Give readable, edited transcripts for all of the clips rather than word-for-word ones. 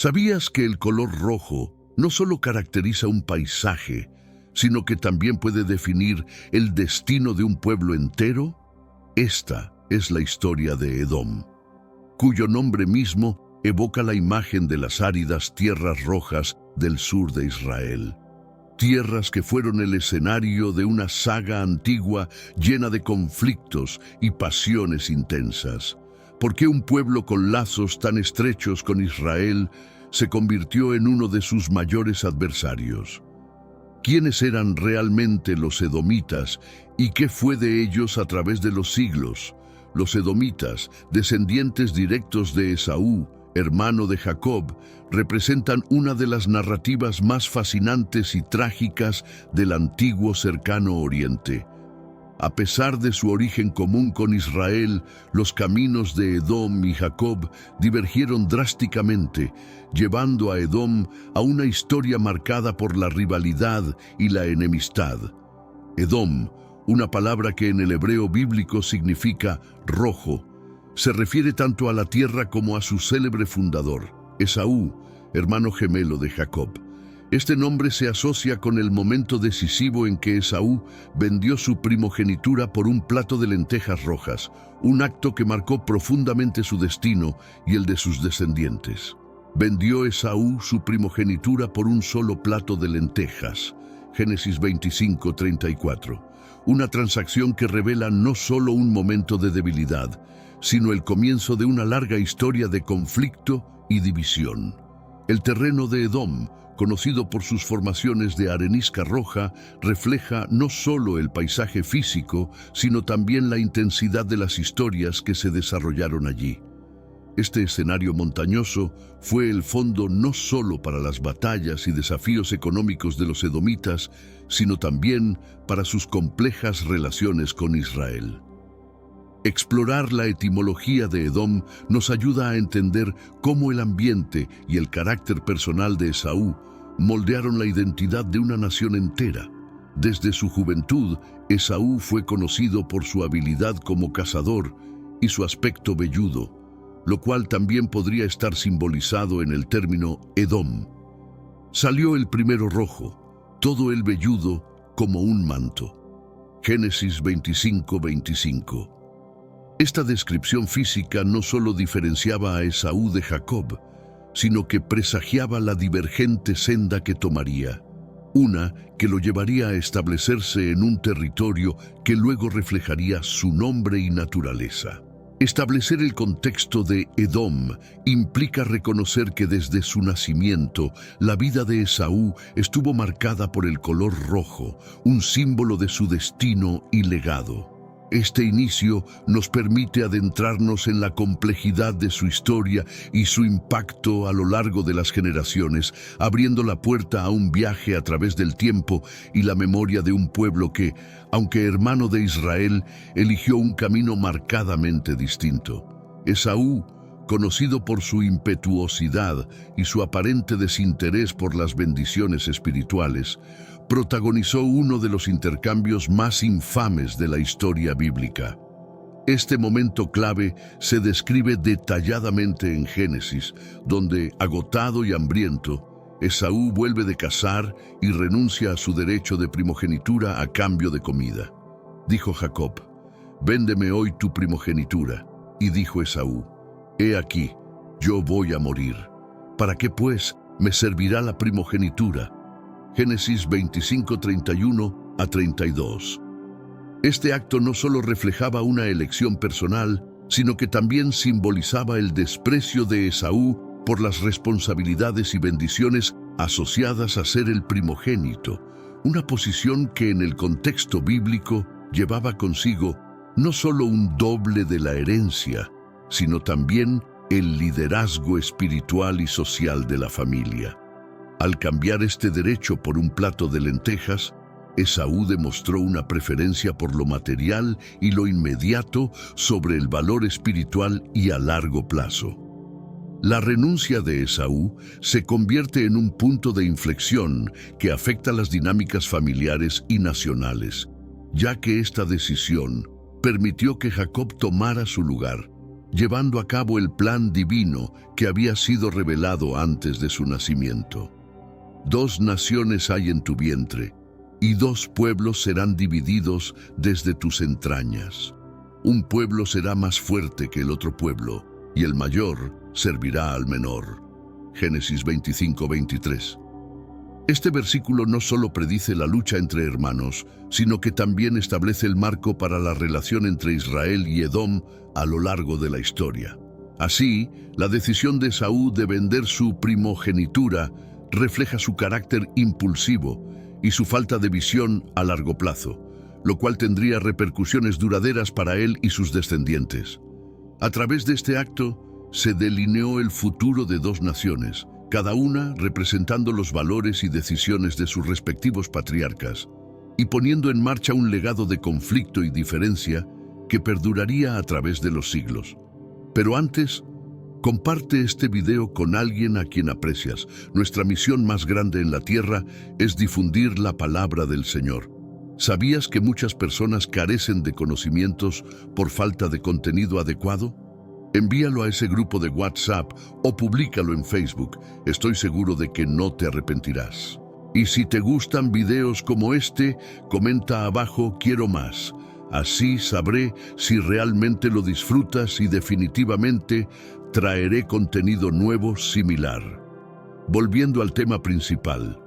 ¿Sabías que el color rojo no solo caracteriza un paisaje, sino que también puede definir el destino de un pueblo entero? Esta es la historia de Edom, cuyo nombre mismo evoca la imagen de las áridas tierras rojas del sur de Israel. Tierras que fueron el escenario de una saga antigua llena de conflictos y pasiones intensas. ¿Por qué un pueblo con lazos tan estrechos con Israel se convirtió en uno de sus mayores adversarios? ¿Quiénes eran realmente los edomitas y qué fue de ellos a través de los siglos? Los edomitas, descendientes directos de Esaú, hermano de Jacob, representan una de las narrativas más fascinantes y trágicas del antiguo cercano Oriente. A pesar de su origen común con Israel, los caminos de Edom y Jacob divergieron drásticamente, llevando a Edom a una historia marcada por la rivalidad y la enemistad. Edom, una palabra que en el hebreo bíblico significa rojo, se refiere tanto a la tierra como a su célebre fundador, Esaú, hermano gemelo de Jacob. Este nombre se asocia con el momento decisivo en que Esaú vendió su primogenitura por un plato de lentejas rojas, un acto que marcó profundamente su destino y el de sus descendientes. Vendió Esaú su primogenitura por un solo plato de lentejas. Génesis 25:34. Una transacción que revela no solo un momento de debilidad, sino el comienzo de una larga historia de conflicto y división. El terreno de Edom, conocido por sus formaciones de arenisca roja, refleja no solo el paisaje físico, sino también la intensidad de las historias que se desarrollaron allí. Este escenario montañoso fue el fondo no solo para las batallas y desafíos económicos de los edomitas, sino también para sus complejas relaciones con Israel. Explorar la etimología de Edom nos ayuda a entender cómo el ambiente y el carácter personal de Esaú moldearon la identidad de una nación entera. Desde su juventud, Esaú fue conocido por su habilidad como cazador y su aspecto velludo, lo cual también podría estar simbolizado en el término Edom. Salió el primero rojo, todo el velludo como un manto. Génesis 25:25. Esta descripción física no solo diferenciaba a Esaú de Jacob, sino que presagiaba la divergente senda que tomaría, una que lo llevaría a establecerse en un territorio que luego reflejaría su nombre y naturaleza. Establecer el contexto de Edom implica reconocer que desde su nacimiento, la vida de Esaú estuvo marcada por el color rojo, un símbolo de su destino y legado. Este inicio nos permite adentrarnos en la complejidad de su historia y su impacto a lo largo de las generaciones, abriendo la puerta a un viaje a través del tiempo y la memoria de un pueblo que, aunque hermano de Israel, eligió un camino marcadamente distinto. Esaú, conocido por su impetuosidad y su aparente desinterés por las bendiciones espirituales, protagonizó uno de los intercambios más infames de la historia bíblica. Este momento clave se describe detalladamente en Génesis, donde, agotado y hambriento, Esaú vuelve de cazar y renuncia a su derecho de primogenitura a cambio de comida. Dijo Jacob: «Véndeme hoy tu primogenitura». Y dijo Esaú: «He aquí, yo voy a morir. ¿Para qué, pues, me servirá la primogenitura?». Génesis 25:31-32. Este acto no solo reflejaba una elección personal, sino que también simbolizaba el desprecio de Esaú por las responsabilidades y bendiciones asociadas a ser el primogénito, una posición que en el contexto bíblico llevaba consigo no solo un doble de la herencia, sino también el liderazgo espiritual y social de la familia. Al cambiar este derecho por un plato de lentejas, Esaú demostró una preferencia por lo material y lo inmediato sobre el valor espiritual y a largo plazo. La renuncia de Esaú se convierte en un punto de inflexión que afecta las dinámicas familiares y nacionales, ya que esta decisión permitió que Jacob tomara su lugar. llevando a cabo el plan divino que había sido revelado antes de su nacimiento. 2 naciones hay en tu vientre, y 2 pueblos serán divididos desde tus entrañas. Un pueblo será más fuerte que el otro pueblo, y el mayor servirá al menor. Génesis 25:23. Este versículo no solo predice la lucha entre hermanos, sino que también establece el marco para la relación entre Israel y Edom a lo largo de la historia. Así, la decisión de Esaú de vender su primogenitura refleja su carácter impulsivo y su falta de visión a largo plazo, lo cual tendría repercusiones duraderas para él y sus descendientes. A través de este acto, se delineó el futuro de 2 naciones, cada una representando los valores y decisiones de sus respectivos patriarcas, y poniendo en marcha un legado de conflicto y diferencia que perduraría a través de los siglos. Pero antes, comparte este video con alguien a quien aprecias. Nuestra misión más grande en la tierra es difundir la palabra del Señor. ¿Sabías que muchas personas carecen de conocimientos por falta de contenido adecuado? Envíalo a ese grupo de WhatsApp o públicalo en Facebook. Estoy seguro de que no te arrepentirás. Y si te gustan videos como este, comenta abajo "quiero más". Así sabré si realmente lo disfrutas y definitivamente traeré contenido nuevo similar. Volviendo al tema principal.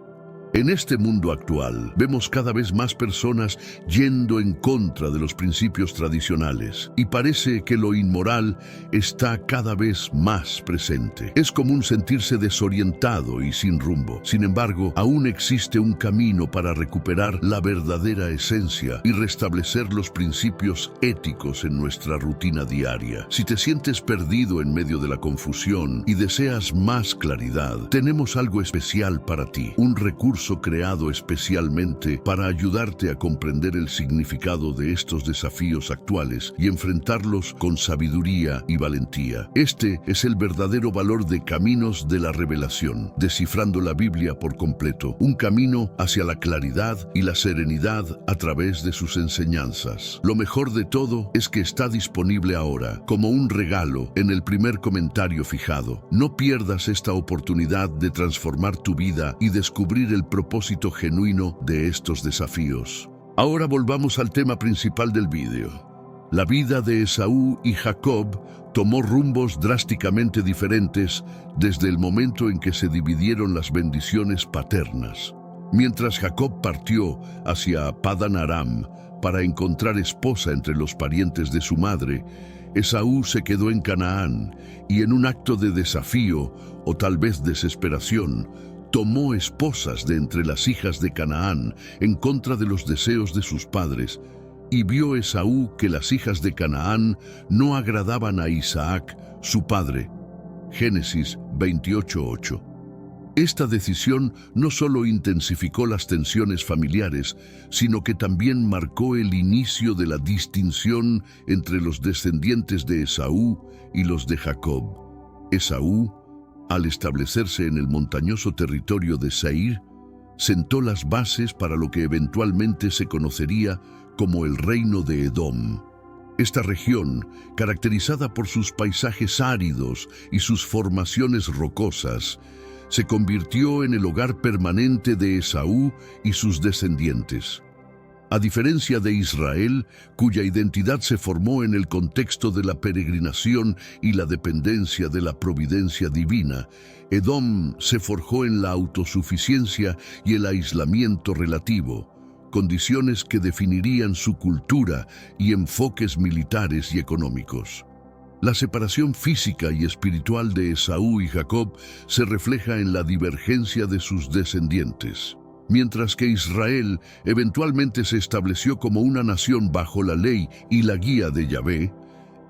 En este mundo actual, vemos cada vez más personas yendo en contra de los principios tradicionales y parece que lo inmoral está cada vez más presente. Es común sentirse desorientado y sin rumbo. Sin embargo, aún existe un camino para recuperar la verdadera esencia y restablecer los principios éticos en nuestra rutina diaria. Si te sientes perdido en medio de la confusión y deseas más claridad, tenemos algo especial para ti, un recurso creado especialmente para ayudarte a comprender el significado de estos desafíos actuales y enfrentarlos con sabiduría y valentía. Este es el verdadero valor de Caminos de la Revelación, descifrando la Biblia por completo, un camino hacia la claridad y la serenidad a través de sus enseñanzas. Lo mejor de todo es que está disponible ahora, como un regalo, en el primer comentario fijado. No pierdas esta oportunidad de transformar tu vida y descubrir el propósito genuino de estos desafíos. Ahora volvamos al tema principal del vídeo. La vida de Esaú y Jacob tomó rumbos drásticamente diferentes desde el momento en que se dividieron las bendiciones paternas. Mientras Jacob partió hacia Padán Aram para encontrar esposa entre los parientes de su madre, Esaú se quedó en Canaán y en un acto de desafío, o tal vez desesperación, tomó esposas de entre las hijas de Canaán en contra de los deseos de sus padres, y vio Esaú que las hijas de Canaán no agradaban a Isaac, su padre. Génesis 28:8. Esta decisión no solo intensificó las tensiones familiares, sino que también marcó el inicio de la distinción entre los descendientes de Esaú y los de Jacob. Esaú, al establecerse en el montañoso territorio de Seir, sentó las bases para lo que eventualmente se conocería como el reino de Edom. Esta región, caracterizada por sus paisajes áridos y sus formaciones rocosas, se convirtió en el hogar permanente de Esaú y sus descendientes. A diferencia de Israel, cuya identidad se formó en el contexto de la peregrinación y la dependencia de la providencia divina, Edom se forjó en la autosuficiencia y el aislamiento relativo, condiciones que definirían su cultura y enfoques militares y económicos. La separación física y espiritual de Esaú y Jacob se refleja en la divergencia de sus descendientes. Mientras que Israel eventualmente se estableció como una nación bajo la ley y la guía de Yahvé,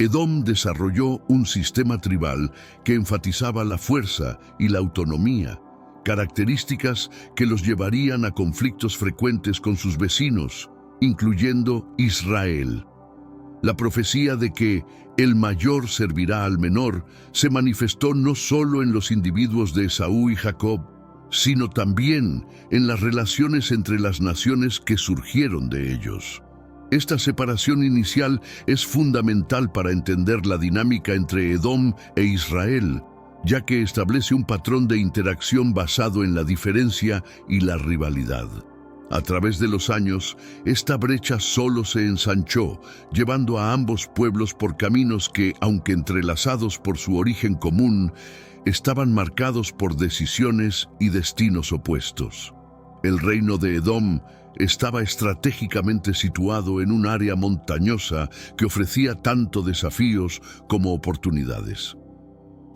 Edom desarrolló un sistema tribal que enfatizaba la fuerza y la autonomía, características que los llevarían a conflictos frecuentes con sus vecinos, incluyendo Israel. La profecía de que el mayor servirá al menor se manifestó no solo en los individuos de Esaú y Jacob, sino también en las relaciones entre las naciones que surgieron de ellos. Esta separación inicial es fundamental para entender la dinámica entre Edom e Israel, ya que establece un patrón de interacción basado en la diferencia y la rivalidad. A través de los años, esta brecha solo se ensanchó, llevando a ambos pueblos por caminos que, aunque entrelazados por su origen común, estaban marcados por decisiones y destinos opuestos. El reino de Edom estaba estratégicamente situado en un área montañosa que ofrecía tanto desafíos como oportunidades.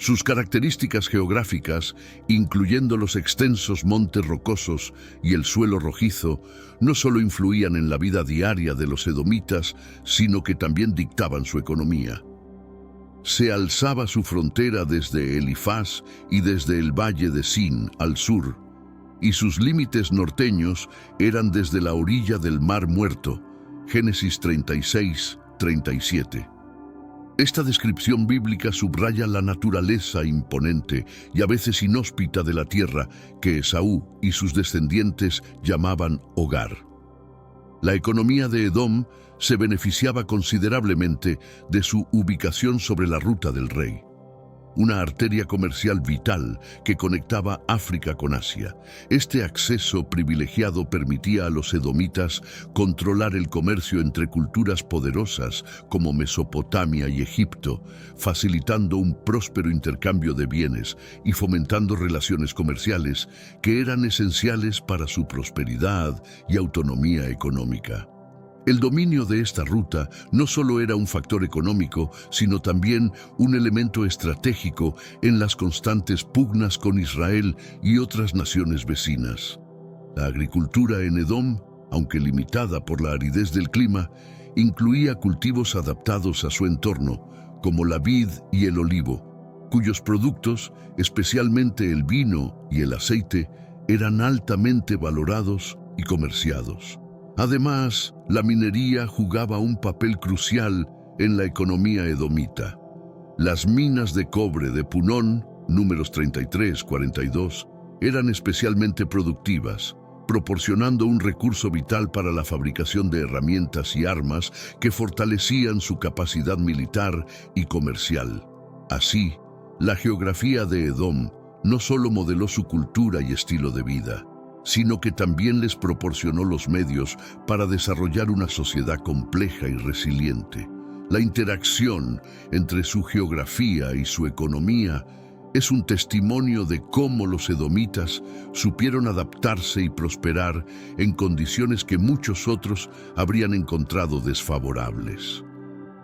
Sus características geográficas, incluyendo los extensos montes rocosos y el suelo rojizo, no solo influían en la vida diaria de los edomitas, sino que también dictaban su economía. Se alzaba su frontera desde Elifaz y desde el valle de Sin al sur, y sus límites norteños eran desde la orilla del Mar Muerto, Génesis 36-37. Esta descripción bíblica subraya la naturaleza imponente y a veces inhóspita de la tierra que Esaú y sus descendientes llamaban hogar. La economía de Edom se beneficiaba considerablemente de su ubicación sobre la ruta del rey, una arteria comercial vital que conectaba África con Asia. Este acceso privilegiado permitía a los edomitas controlar el comercio entre culturas poderosas como Mesopotamia y Egipto, facilitando un próspero intercambio de bienes y fomentando relaciones comerciales que eran esenciales para su prosperidad y autonomía económica. El dominio de esta ruta no solo era un factor económico, sino también un elemento estratégico en las constantes pugnas con Israel y otras naciones vecinas. La agricultura en Edom, aunque limitada por la aridez del clima, incluía cultivos adaptados a su entorno, como la vid y el olivo, cuyos productos, especialmente el vino y el aceite, eran altamente valorados y comerciados. Además, la minería jugaba un papel crucial en la economía edomita. Las minas de cobre de Punón, números 33-42, eran especialmente productivas, proporcionando un recurso vital para la fabricación de herramientas y armas que fortalecían su capacidad militar y comercial. Así, la geografía de Edom no solo modeló su cultura y estilo de vida, sino que también les proporcionó los medios para desarrollar una sociedad compleja y resiliente. La interacción entre su geografía y su economía es un testimonio de cómo los edomitas supieron adaptarse y prosperar en condiciones que muchos otros habrían encontrado desfavorables.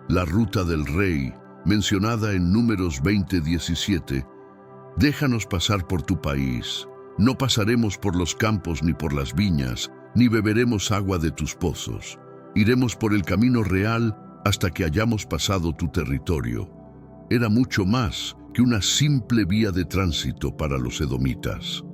La ruta del rey, mencionada en Números 20:17, «Déjanos pasar por tu país. No pasaremos por los campos ni por las viñas, ni beberemos agua de tus pozos. Iremos por el camino real hasta que hayamos pasado tu territorio». Era mucho más que una simple vía de tránsito para los edomitas.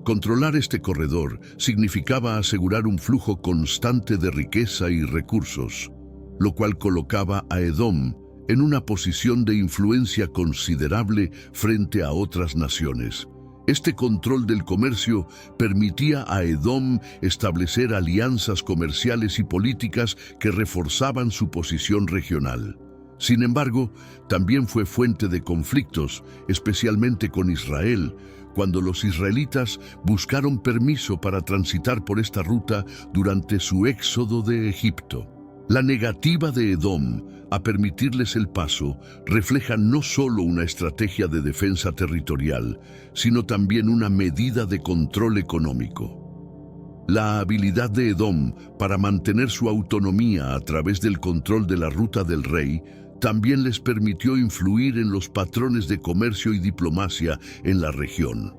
Controlar este corredor significaba asegurar un flujo constante de riqueza y recursos, lo cual colocaba a Edom en una posición de influencia considerable frente a otras naciones. Este control del comercio permitía a Edom establecer alianzas comerciales y políticas que reforzaban su posición regional. Sin embargo, también fue fuente de conflictos, especialmente con Israel, cuando los israelitas buscaron permiso para transitar por esta ruta durante su éxodo de Egipto. La negativa de Edom a permitirles el paso refleja no solo una estrategia de defensa territorial, sino también una medida de control económico. La habilidad de Edom para mantener su autonomía a través del control de la ruta del rey también les permitió influir en los patrones de comercio y diplomacia en la región.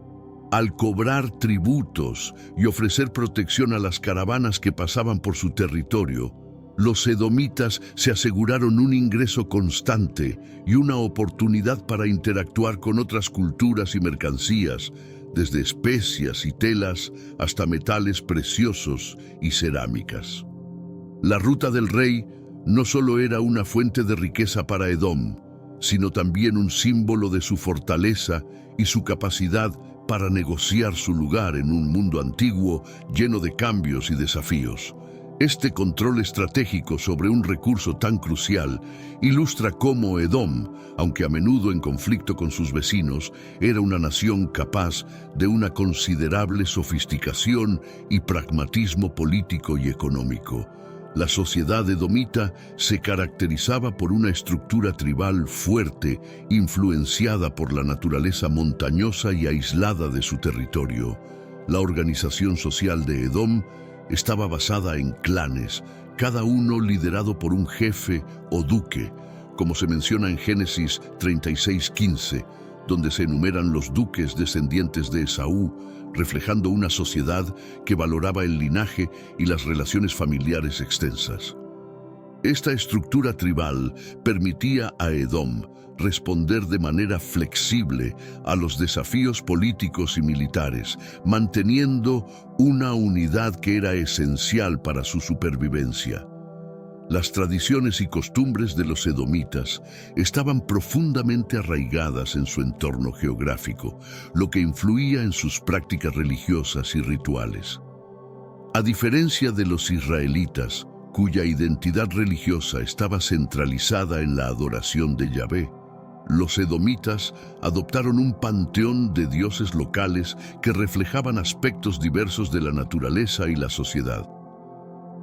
Al cobrar tributos y ofrecer protección a las caravanas que pasaban por su territorio, los edomitas se aseguraron un ingreso constante y una oportunidad para interactuar con otras culturas y mercancías, desde especias y telas hasta metales preciosos y cerámicas. La ruta del rey no solo era una fuente de riqueza para Edom, sino también un símbolo de su fortaleza y su capacidad para negociar su lugar en un mundo antiguo lleno de cambios y desafíos. Este control estratégico sobre un recurso tan crucial ilustra cómo Edom, aunque a menudo en conflicto con sus vecinos, era una nación capaz de una considerable sofisticación y pragmatismo político y económico. La sociedad edomita se caracterizaba por una estructura tribal fuerte, influenciada por la naturaleza montañosa y aislada de su territorio. La organización social de Edom estaba basada en clanes, cada uno liderado por un jefe o duque, como se menciona en Génesis 36:15, donde se enumeran los duques descendientes de Esaú, reflejando una sociedad que valoraba el linaje y las relaciones familiares extensas. Esta estructura tribal permitía a Edom responder de manera flexible a los desafíos políticos y militares, manteniendo una unidad que era esencial para su supervivencia. Las tradiciones y costumbres de los edomitas estaban profundamente arraigadas en su entorno geográfico, lo que influía en sus prácticas religiosas y rituales. A diferencia de los israelitas, cuya identidad religiosa estaba centralizada en la adoración de Yahvé, los edomitas adoptaron un panteón de dioses locales que reflejaban aspectos diversos de la naturaleza y la sociedad.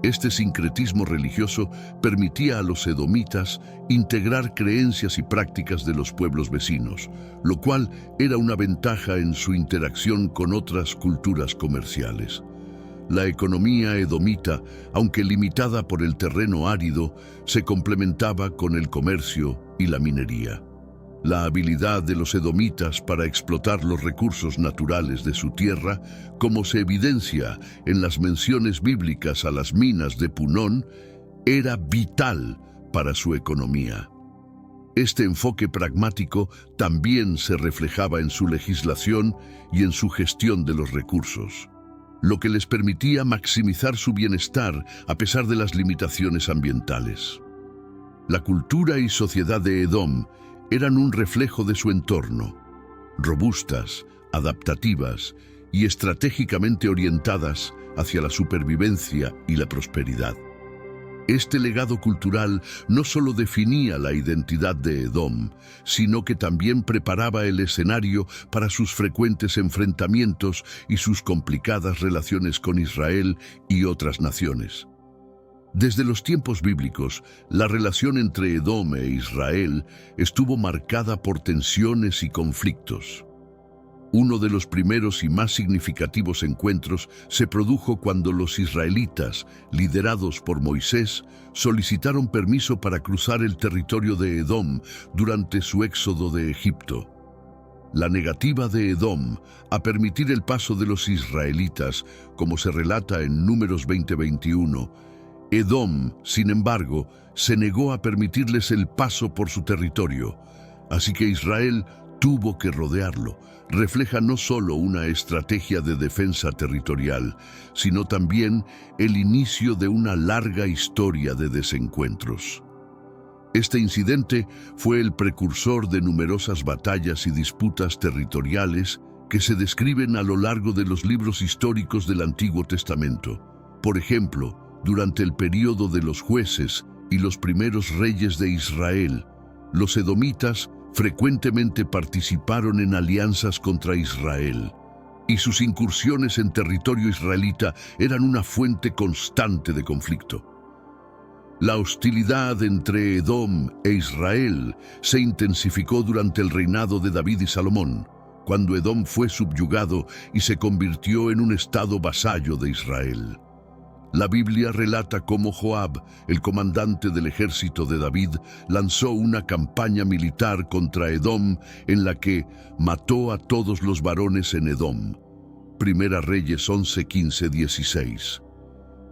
Este sincretismo religioso permitía a los edomitas integrar creencias y prácticas de los pueblos vecinos, lo cual era una ventaja en su interacción con otras culturas comerciales. La economía edomita, aunque limitada por el terreno árido, se complementaba con el comercio y la minería. La habilidad de los edomitas para explotar los recursos naturales de su tierra, como se evidencia en las menciones bíblicas a las minas de Punón, era vital para su economía. Este enfoque pragmático también se reflejaba en su legislación y en su gestión de los recursos, lo que les permitía maximizar su bienestar a pesar de las limitaciones ambientales. La cultura y sociedad de Edom eran un reflejo de su entorno, robustas, adaptativas y estratégicamente orientadas hacia la supervivencia y la prosperidad. Este legado cultural no solo definía la identidad de Edom, sino que también preparaba el escenario para sus frecuentes enfrentamientos y sus complicadas relaciones con Israel y otras naciones. Desde los tiempos bíblicos, la relación entre Edom e Israel estuvo marcada por tensiones y conflictos. Uno de los primeros y más significativos encuentros se produjo cuando los israelitas, liderados por Moisés, solicitaron permiso para cruzar el territorio de Edom durante su éxodo de Egipto. La negativa de Edom a permitir el paso de los israelitas, como se relata en Números 20:21, Edom, sin embargo, se negó a permitirles el paso por su territorio, así que Israel tuvo que rodearlo. Refleja no solo una estrategia de defensa territorial, sino también el inicio de una larga historia de desencuentros. Este incidente fue el precursor de numerosas batallas y disputas territoriales que se describen a lo largo de los libros históricos del Antiguo Testamento. Por ejemplo, durante el período de los jueces y los primeros reyes de Israel, los edomitas frecuentemente participaron en alianzas contra Israel, y sus incursiones en territorio israelita eran una fuente constante de conflicto. La hostilidad entre Edom e Israel se intensificó durante el reinado de David y Salomón, cuando Edom fue subyugado y se convirtió en un estado vasallo de Israel. La Biblia relata cómo Joab, el comandante del ejército de David, lanzó una campaña militar contra Edom en la que mató a todos los varones en Edom. Primera Reyes 11:15-16.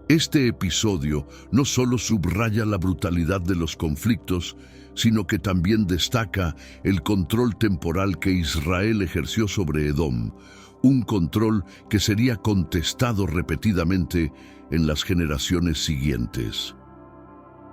Este episodio no solo subraya la brutalidad de los conflictos, sino que también destaca el control temporal que Israel ejerció sobre Edom, un control que sería contestado repetidamente en las generaciones siguientes.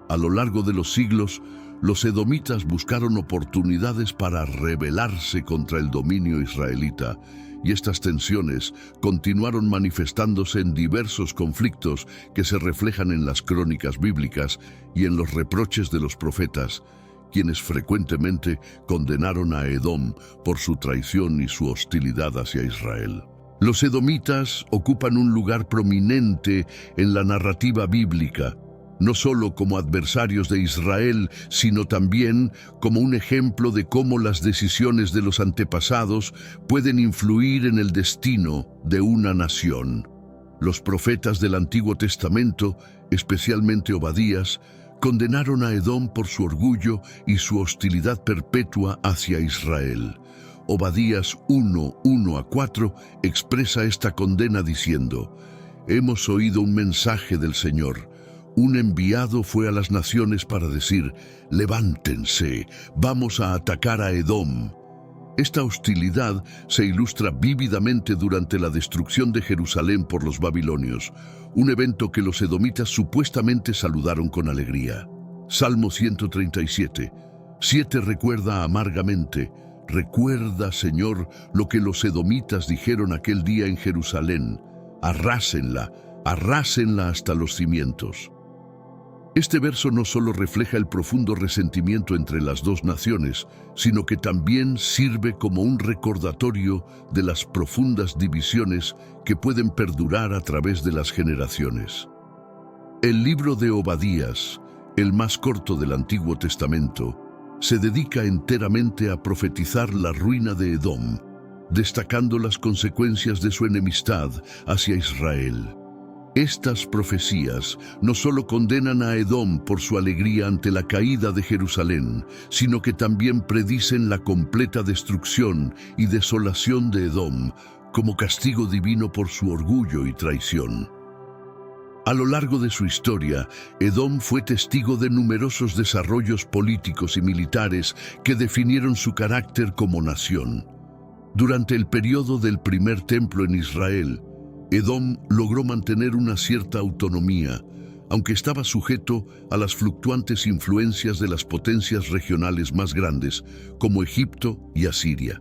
A lo largo de los siglos, los edomitas buscaron oportunidades para rebelarse contra el dominio israelita, y estas tensiones continuaron manifestándose en diversos conflictos que se reflejan en las crónicas bíblicas y en los reproches de los profetas, quienes frecuentemente condenaron a Edom por su traición y su hostilidad hacia Israel. Los edomitas ocupan un lugar prominente en la narrativa bíblica, no solo como adversarios de Israel, sino también como un ejemplo de cómo las decisiones de los antepasados pueden influir en el destino de una nación. Los profetas del Antiguo Testamento, especialmente Obadías, condenaron a Edom por su orgullo y su hostilidad perpetua hacia Israel. Obadías 1:1-4 expresa esta condena diciendo: «Hemos oído un mensaje del Señor. Un enviado fue a las naciones para decir: levántense, vamos a atacar a Edom». Esta hostilidad se ilustra vívidamente durante la destrucción de Jerusalén por los babilonios, un evento que los edomitas supuestamente saludaron con alegría. Salmo 137. 7 recuerda amargamente: «Recuerda, Señor, lo que los edomitas dijeron aquel día en Jerusalén. Arrásenla, arrásenla hasta los cimientos». Este verso no solo refleja el profundo resentimiento entre las dos naciones, sino que también sirve como un recordatorio de las profundas divisiones que pueden perdurar a través de las generaciones. El libro de Obadías, el más corto del Antiguo Testamento, se dedica enteramente a profetizar la ruina de Edom, destacando las consecuencias de su enemistad hacia Israel. Estas profecías no solo condenan a Edom por su alegría ante la caída de Jerusalén, sino que también predicen la completa destrucción y desolación de Edom como castigo divino por su orgullo y traición. A lo largo de su historia, Edom fue testigo de numerosos desarrollos políticos y militares que definieron su carácter como nación. Durante el periodo del primer templo en Israel, Edom logró mantener una cierta autonomía, aunque estaba sujeto a las fluctuantes influencias de las potencias regionales más grandes, como Egipto y Asiria.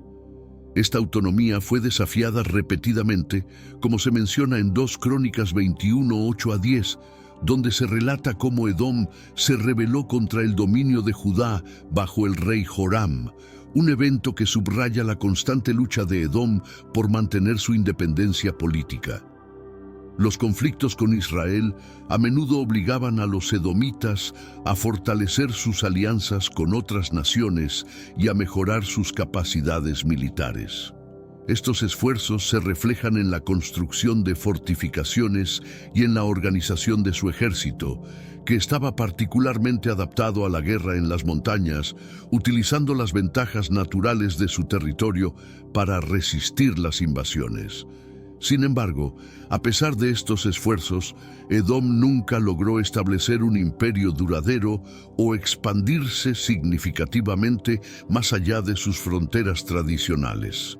Esta autonomía fue desafiada repetidamente, como se menciona en 2 Crónicas 21:8-10, donde se relata cómo Edom se rebeló contra el dominio de Judá bajo el rey Joram, un evento que subraya la constante lucha de Edom por mantener su independencia política. Los conflictos con Israel a menudo obligaban a los edomitas a fortalecer sus alianzas con otras naciones y a mejorar sus capacidades militares. Estos esfuerzos se reflejan en la construcción de fortificaciones y en la organización de su ejército, que estaba particularmente adaptado a la guerra en las montañas, utilizando las ventajas naturales de su territorio para resistir las invasiones. Sin embargo, a pesar de estos esfuerzos, Edom nunca logró establecer un imperio duradero o expandirse significativamente más allá de sus fronteras tradicionales.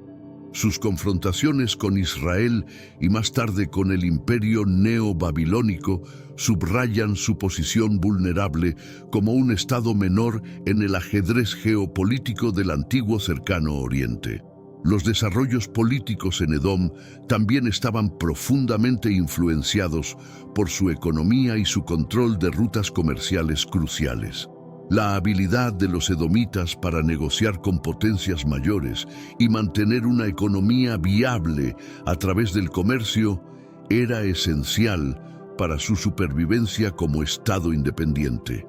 Sus confrontaciones con Israel y más tarde con el imperio neobabilónico subrayan su posición vulnerable como un estado menor en el ajedrez geopolítico del antiguo Cercano Oriente. Los desarrollos políticos en Edom también estaban profundamente influenciados por su economía y su control de rutas comerciales cruciales. La habilidad de los edomitas para negociar con potencias mayores y mantener una economía viable a través del comercio era esencial para su supervivencia como Estado independiente.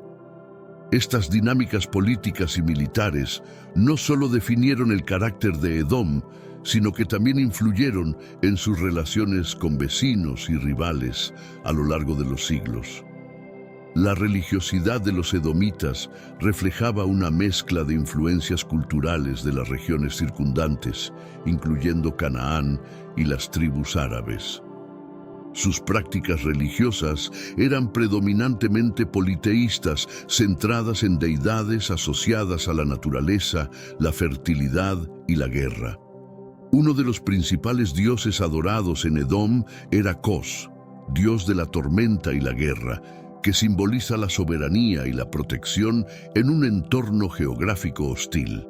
Estas dinámicas políticas y militares no solo definieron el carácter de Edom, sino que también influyeron en sus relaciones con vecinos y rivales a lo largo de los siglos. La religiosidad de los edomitas reflejaba una mezcla de influencias culturales de las regiones circundantes, incluyendo Canaán y las tribus árabes. Sus prácticas religiosas eran predominantemente politeístas, centradas en deidades asociadas a la naturaleza, la fertilidad y la guerra. Uno de los principales dioses adorados en Edom era Cos, dios de la tormenta y la guerra, que simboliza la soberanía y la protección en un entorno geográfico hostil.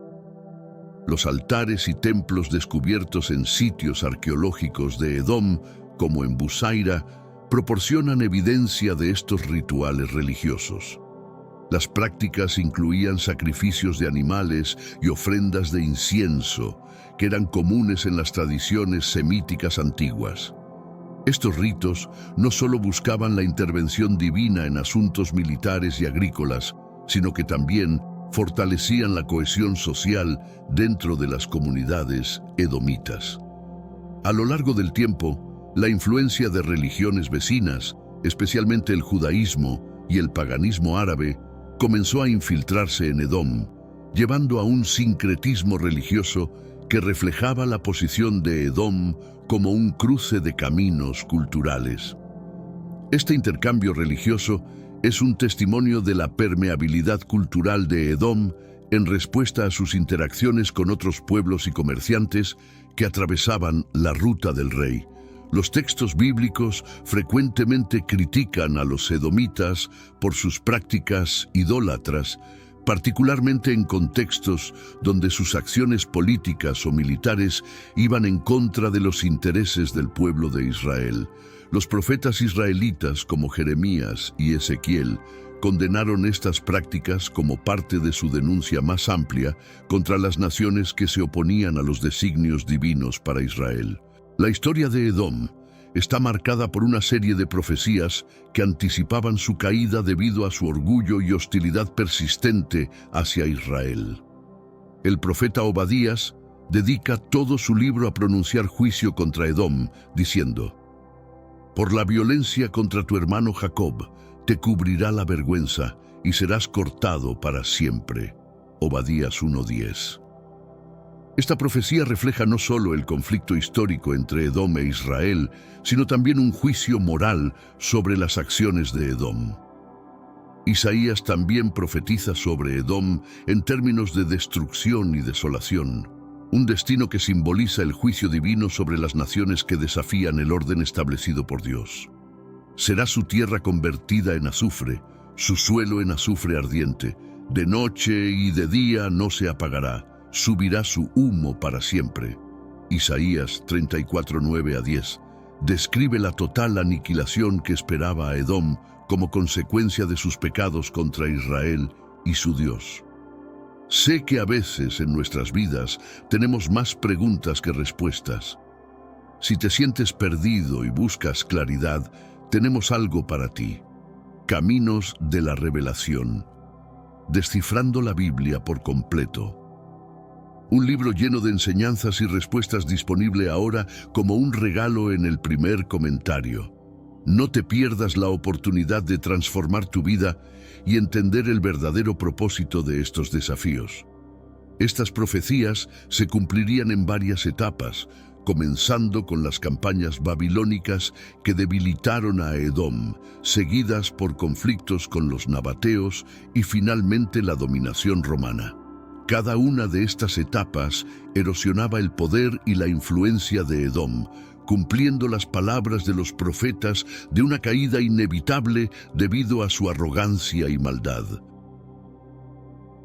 Los altares y templos descubiertos en sitios arqueológicos de Edom, como en Busaira, proporcionan evidencia de estos rituales religiosos. Las prácticas incluían sacrificios de animales y ofrendas de incienso, que eran comunes en las tradiciones semíticas antiguas. Estos ritos no solo buscaban la intervención divina en asuntos militares y agrícolas, sino que también fortalecían la cohesión social dentro de las comunidades edomitas. A lo largo del tiempo, la influencia de religiones vecinas, especialmente el judaísmo y el paganismo árabe, comenzó a infiltrarse en Edom, llevando a un sincretismo religioso que reflejaba la posición de Edom como un cruce de caminos culturales. Este intercambio religioso es un testimonio de la permeabilidad cultural de Edom en respuesta a sus interacciones con otros pueblos y comerciantes que atravesaban la ruta del rey. Los textos bíblicos frecuentemente critican a los edomitas por sus prácticas idólatras, particularmente en contextos donde sus acciones políticas o militares iban en contra de los intereses del pueblo de Israel. Los profetas israelitas como Jeremías y Ezequiel condenaron estas prácticas como parte de su denuncia más amplia contra las naciones que se oponían a los designios divinos para Israel. La historia de Edom está marcada por una serie de profecías que anticipaban su caída debido a su orgullo y hostilidad persistente hacia Israel. El profeta Obadías dedica todo su libro a pronunciar juicio contra Edom, diciendo: «Por la violencia contra tu hermano Jacob, te cubrirá la vergüenza y serás cortado para siempre». Obadías 1:10. Esta profecía refleja no solo el conflicto histórico entre Edom e Israel, sino también un juicio moral sobre las acciones de Edom. Isaías también profetiza sobre Edom en términos de destrucción y desolación, un destino que simboliza el juicio divino sobre las naciones que desafían el orden establecido por Dios. Será su tierra convertida en azufre, su suelo en azufre ardiente. De noche y de día no se apagará. Subirá su humo para siempre. Isaías 34:9-10 describe la total aniquilación que esperaba a Edom como consecuencia de sus pecados contra Israel y su Dios. Sé que a veces en nuestras vidas tenemos más preguntas que respuestas. Si te sientes perdido y buscas claridad, tenemos algo para ti. Caminos de la Revelación. Descifrando la Biblia por completo. Un libro lleno de enseñanzas y respuestas disponible ahora como un regalo en el primer comentario. No te pierdas la oportunidad de transformar tu vida y entender el verdadero propósito de estos desafíos. Estas profecías se cumplirían en varias etapas, comenzando con las campañas babilónicas que debilitaron a Edom, seguidas por conflictos con los nabateos y finalmente la dominación romana. Cada una de estas etapas erosionaba el poder y la influencia de Edom, cumpliendo las palabras de los profetas de una caída inevitable debido a su arrogancia y maldad.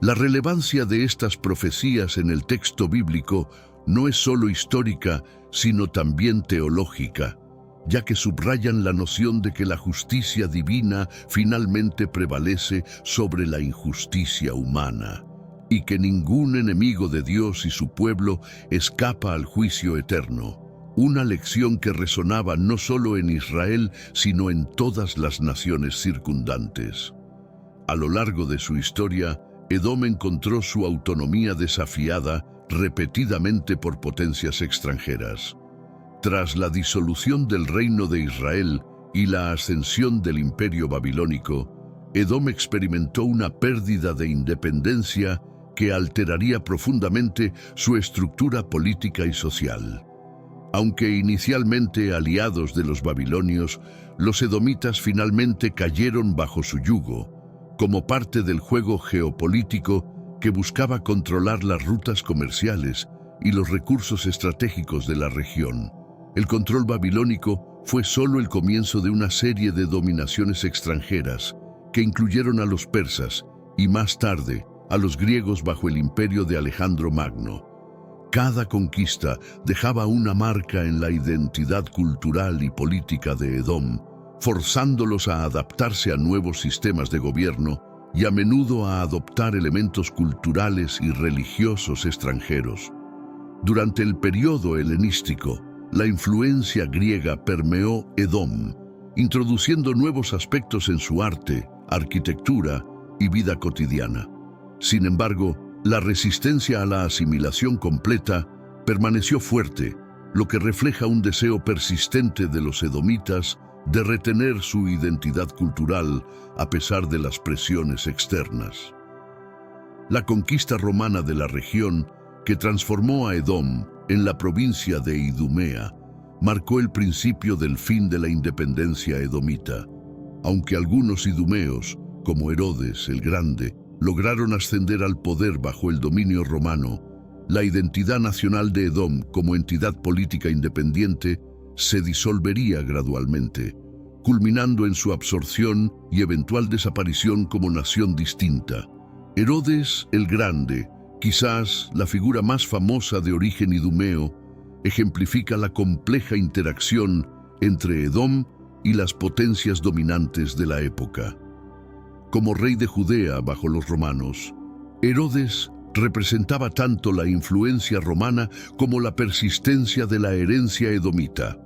La relevancia de estas profecías en el texto bíblico no es solo histórica, sino también teológica, ya que subrayan la noción de que la justicia divina finalmente prevalece sobre la injusticia humana, y que ningún enemigo de Dios y su pueblo escapa al juicio eterno, una lección que resonaba no solo en Israel, sino en todas las naciones circundantes. A lo largo de su historia, Edom encontró su autonomía desafiada repetidamente por potencias extranjeras. Tras la disolución del reino de Israel y la ascensión del imperio babilónico, Edom experimentó una pérdida de independencia que alteraría profundamente su estructura política y social. Aunque inicialmente aliados de los babilonios, los edomitas finalmente cayeron bajo su yugo, como parte del juego geopolítico que buscaba controlar las rutas comerciales y los recursos estratégicos de la región. El control babilónico fue solo el comienzo de una serie de dominaciones extranjeras que incluyeron a los persas y más tarde a los griegos bajo el imperio de Alejandro Magno. Cada conquista dejaba una marca en la identidad cultural y política de Edom, forzándolos a adaptarse a nuevos sistemas de gobierno y a menudo a adoptar elementos culturales y religiosos extranjeros. Durante el periodo helenístico, la influencia griega permeó Edom, introduciendo nuevos aspectos en su arte, arquitectura y vida cotidiana. Sin embargo, la resistencia a la asimilación completa permaneció fuerte, lo que refleja un deseo persistente de los edomitas de retener su identidad cultural a pesar de las presiones externas. La conquista romana de la región, que transformó a Edom en la provincia de Idumea, marcó el principio del fin de la independencia edomita. Aunque algunos idumeos, como Herodes el Grande, lograron ascender al poder bajo el dominio romano, la identidad nacional de Edom como entidad política independiente se disolvería gradualmente, culminando en su absorción y eventual desaparición como nación distinta. Herodes el Grande, quizás la figura más famosa de origen idumeo, ejemplifica la compleja interacción entre Edom y las potencias dominantes de la época. Como rey de Judea bajo los romanos, Herodes representaba tanto la influencia romana como la persistencia de la herencia edomita.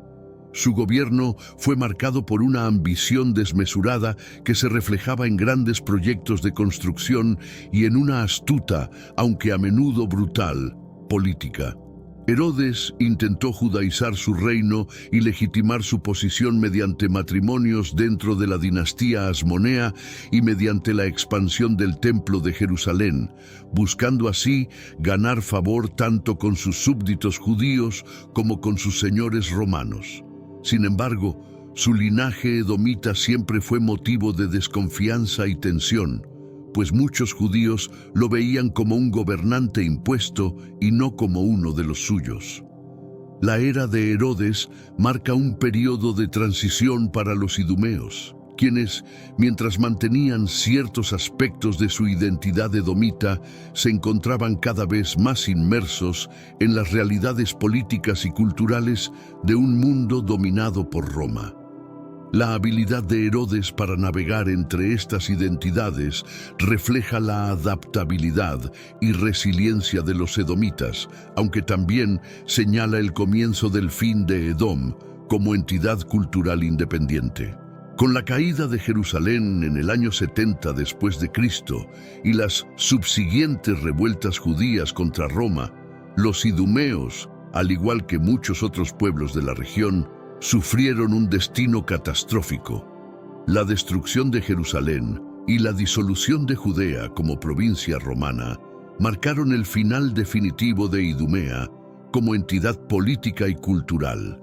Su gobierno fue marcado por una ambición desmesurada que se reflejaba en grandes proyectos de construcción y en una astuta, aunque a menudo brutal, política. Herodes intentó judaizar su reino y legitimar su posición mediante matrimonios dentro de la dinastía asmonea y mediante la expansión del Templo de Jerusalén, buscando así ganar favor tanto con sus súbditos judíos como con sus señores romanos. Sin embargo, su linaje edomita siempre fue motivo de desconfianza y tensión, pues muchos judíos lo veían como un gobernante impuesto y no como uno de los suyos. La era de Herodes marca un periodo de transición para los idumeos, quienes, mientras mantenían ciertos aspectos de su identidad edomita, se encontraban cada vez más inmersos en las realidades políticas y culturales de un mundo dominado por Roma. La habilidad de Herodes para navegar entre estas identidades refleja la adaptabilidad y resiliencia de los edomitas, aunque también señala el comienzo del fin de Edom como entidad cultural independiente. Con la caída de Jerusalén en el año 70 después de Cristo y las subsiguientes revueltas judías contra Roma, los idumeos, al igual que muchos otros pueblos de la región, sufrieron un destino catastrófico. La destrucción de Jerusalén y la disolución de Judea como provincia romana marcaron el final definitivo de Idumea como entidad política y cultural.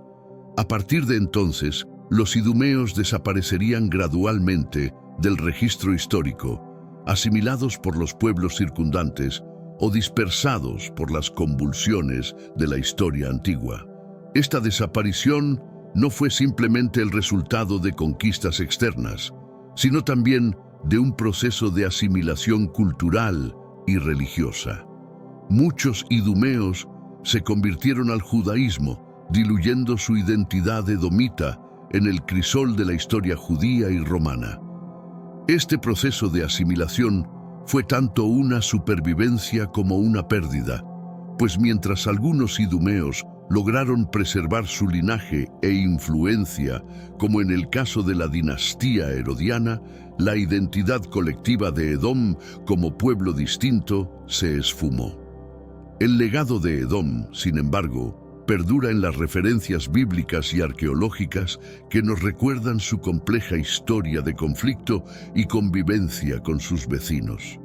A partir de entonces, los idumeos desaparecerían gradualmente del registro histórico, asimilados por los pueblos circundantes o dispersados por las convulsiones de la historia antigua. Esta desaparición no fue simplemente el resultado de conquistas externas, sino también de un proceso de asimilación cultural y religiosa. Muchos idumeos se convirtieron al judaísmo, diluyendo su identidad edomita en el crisol de la historia judía y romana. Este proceso de asimilación fue tanto una supervivencia como una pérdida, pues mientras algunos idumeos lograron preservar su linaje e influencia, como en el caso de la dinastía herodiana, la identidad colectiva de Edom como pueblo distinto se esfumó. El legado de Edom, sin embargo, perdura en las referencias bíblicas y arqueológicas que nos recuerdan su compleja historia de conflicto y convivencia con sus vecinos.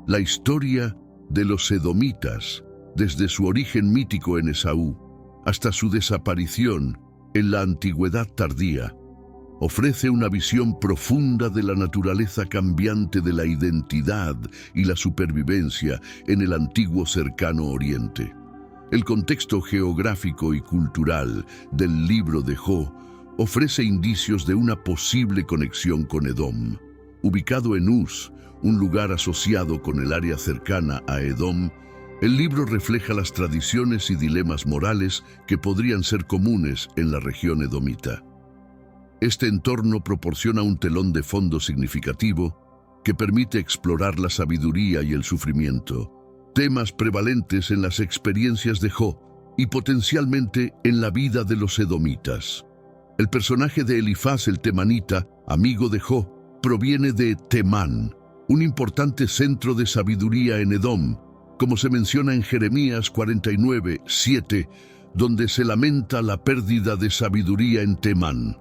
La historia de los edomitas, desde su origen mítico en Esaú hasta su desaparición en la antigüedad tardía, ofrece una visión profunda de la naturaleza cambiante de la identidad y la supervivencia en el antiguo cercano Oriente. El contexto geográfico y cultural del libro de Job ofrece indicios de una posible conexión con Edom. Ubicado en Uz, un lugar asociado con el área cercana a Edom, El libro refleja las tradiciones y dilemas morales que podrían ser comunes en la región edomita. Este entorno proporciona un telón de fondo significativo que permite explorar la sabiduría y el sufrimiento, temas prevalentes en las experiencias de Job y potencialmente en la vida de los edomitas. El personaje de Elifaz el temanita, amigo de Job, proviene de Temán, un importante centro de sabiduría en Edom, como se menciona en Jeremías 49:7, donde se lamenta la pérdida de sabiduría en Temán.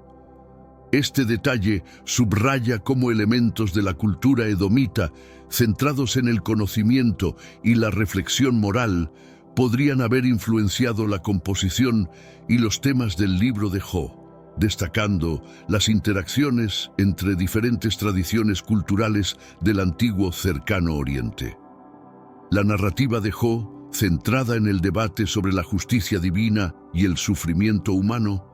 Este detalle subraya cómo elementos de la cultura edomita, centrados en el conocimiento y la reflexión moral, podrían haber influenciado la composición y los temas del libro de Job, destacando las interacciones entre diferentes tradiciones culturales del antiguo Cercano Oriente. La narrativa de Job, centrada en el debate sobre la justicia divina y el sufrimiento humano,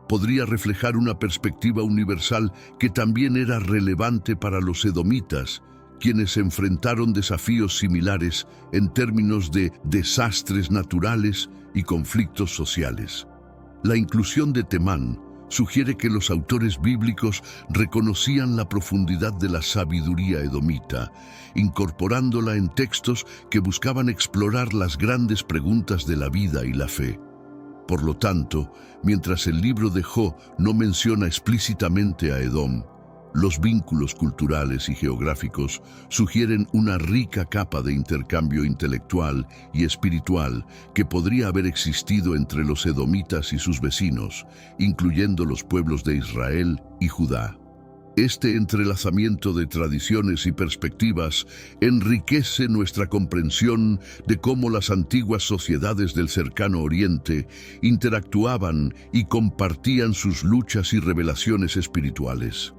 podría reflejar una perspectiva universal que también era relevante para los edomitas, quienes enfrentaron desafíos similares en términos de desastres naturales y conflictos sociales. La inclusión de Temán sugiere que los autores bíblicos reconocían la profundidad de la sabiduría edomita, incorporándola en textos que buscaban explorar las grandes preguntas de la vida y la fe. Por lo tanto, mientras el libro de Job no menciona explícitamente a Edom, los vínculos culturales y geográficos sugieren una rica capa de intercambio intelectual y espiritual que podría haber existido entre los edomitas y sus vecinos, incluyendo los pueblos de Israel y Judá. Este entrelazamiento de tradiciones y perspectivas enriquece nuestra comprensión de cómo las antiguas sociedades del Cercano Oriente interactuaban y compartían sus luchas y revelaciones espirituales.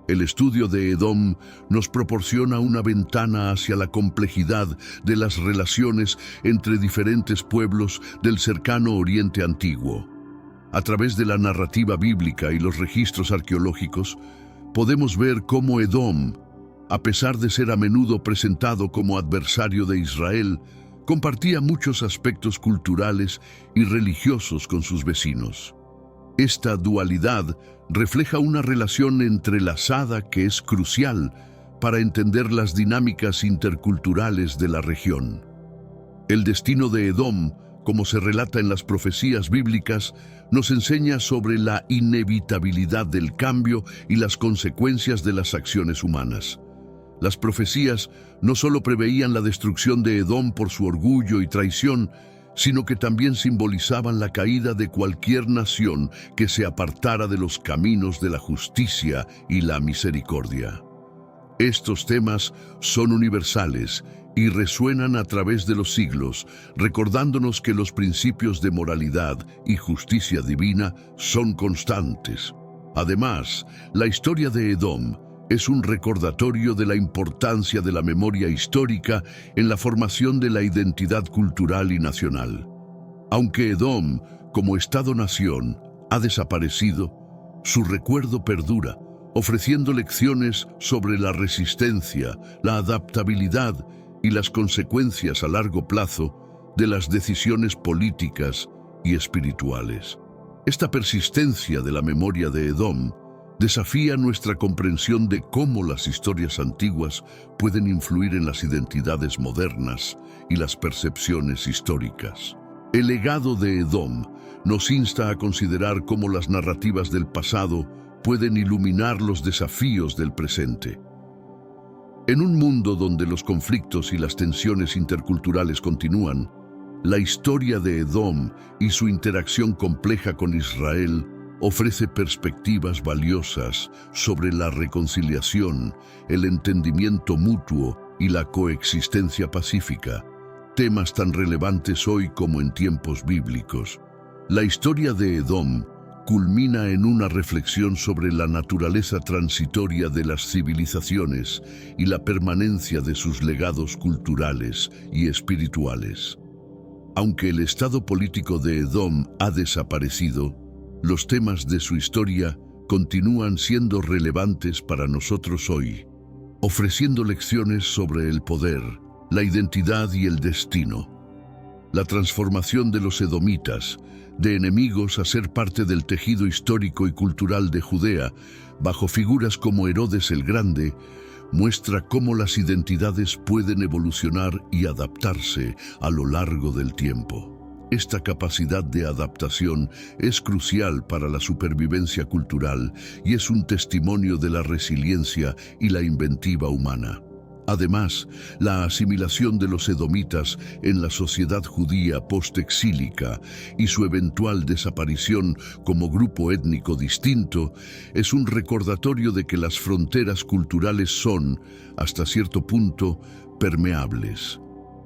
El estudio de Edom nos proporciona una ventana hacia la complejidad de las relaciones entre diferentes pueblos del Cercano Oriente antiguo. A través de la narrativa bíblica y los registros arqueológicos, podemos ver cómo Edom, a pesar de ser a menudo presentado como adversario de Israel, compartía muchos aspectos culturales y religiosos con sus vecinos. Esta dualidad refleja una relación entrelazada que es crucial para entender las dinámicas interculturales de la región. El destino de Edom, como se relata en las profecías bíblicas, nos enseña sobre la inevitabilidad del cambio y las consecuencias de las acciones humanas. Las profecías no solo preveían la destrucción de Edom por su orgullo y traición, sino que también simbolizaban la caída de cualquier nación que se apartara de los caminos de la justicia y la misericordia. Estos temas son universales y resuenan a través de los siglos, recordándonos que los principios de moralidad y justicia divina son constantes. Además, la historia de Edom es un recordatorio de la importancia de la memoria histórica en la formación de la identidad cultural y nacional. Aunque Edom, como Estado-nación, ha desaparecido, su recuerdo perdura, ofreciendo lecciones sobre la resistencia, la adaptabilidad y las consecuencias a largo plazo de las decisiones políticas y espirituales. Esta persistencia de la memoria de Edom desafía nuestra comprensión de cómo las historias antiguas pueden influir en las identidades modernas y las percepciones históricas. El legado de Edom nos insta a considerar cómo las narrativas del pasado pueden iluminar los desafíos del presente. En un mundo donde los conflictos y las tensiones interculturales continúan, la historia de Edom y su interacción compleja con Israel ofrece perspectivas valiosas sobre la reconciliación, el entendimiento mutuo y la coexistencia pacífica, temas tan relevantes hoy como en tiempos bíblicos. La historia de Edom culmina en una reflexión sobre la naturaleza transitoria de las civilizaciones y la permanencia de sus legados culturales y espirituales. Aunque el estado político de Edom ha desaparecido, los temas de su historia continúan siendo relevantes para nosotros hoy, ofreciendo lecciones sobre el poder, la identidad y el destino. La transformación de los edomitas, de enemigos a ser parte del tejido histórico y cultural de Judea, bajo figuras como Herodes el Grande, muestra cómo las identidades pueden evolucionar y adaptarse a lo largo del tiempo. Esta capacidad de adaptación es crucial para la supervivencia cultural y es un testimonio de la resiliencia y la inventiva humana. Además, la asimilación de los edomitas en la sociedad judía postexílica y su eventual desaparición como grupo étnico distinto es un recordatorio de que las fronteras culturales son, hasta cierto punto, permeables.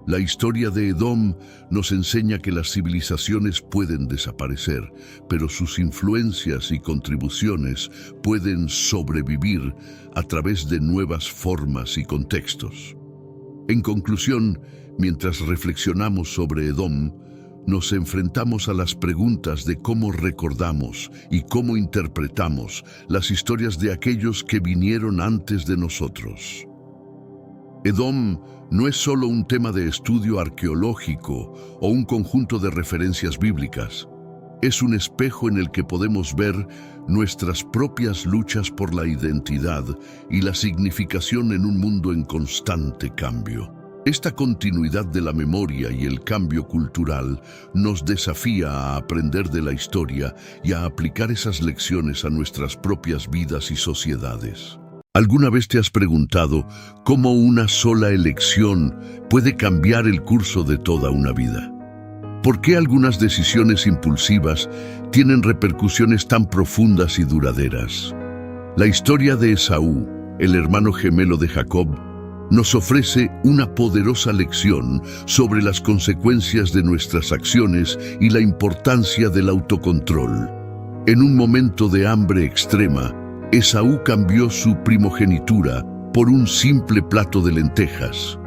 La historia de Edom nos enseña que las civilizaciones pueden desaparecer, pero sus influencias y contribuciones pueden sobrevivir a través de nuevas formas y contextos. En conclusión, mientras reflexionamos sobre Edom, nos enfrentamos a las preguntas de cómo recordamos y cómo interpretamos las historias de aquellos que vinieron antes de nosotros. Edom no es solo un tema de estudio arqueológico o un conjunto de referencias bíblicas. Es un espejo en el que podemos ver nuestras propias luchas por la identidad y la significación en un mundo en constante cambio. Esta continuidad de la memoria y el cambio cultural nos desafía a aprender de la historia y a aplicar esas lecciones a nuestras propias vidas y sociedades. ¿Alguna vez te has preguntado cómo una sola elección puede cambiar el curso de toda una vida? ¿Por qué algunas decisiones impulsivas tienen repercusiones tan profundas y duraderas? La historia de Esaú, el hermano gemelo de Jacob, nos ofrece una poderosa lección sobre las consecuencias de nuestras acciones y la importancia del autocontrol. En un momento de hambre extrema, Esaú cambió su primogenitura por un simple plato de lentejas.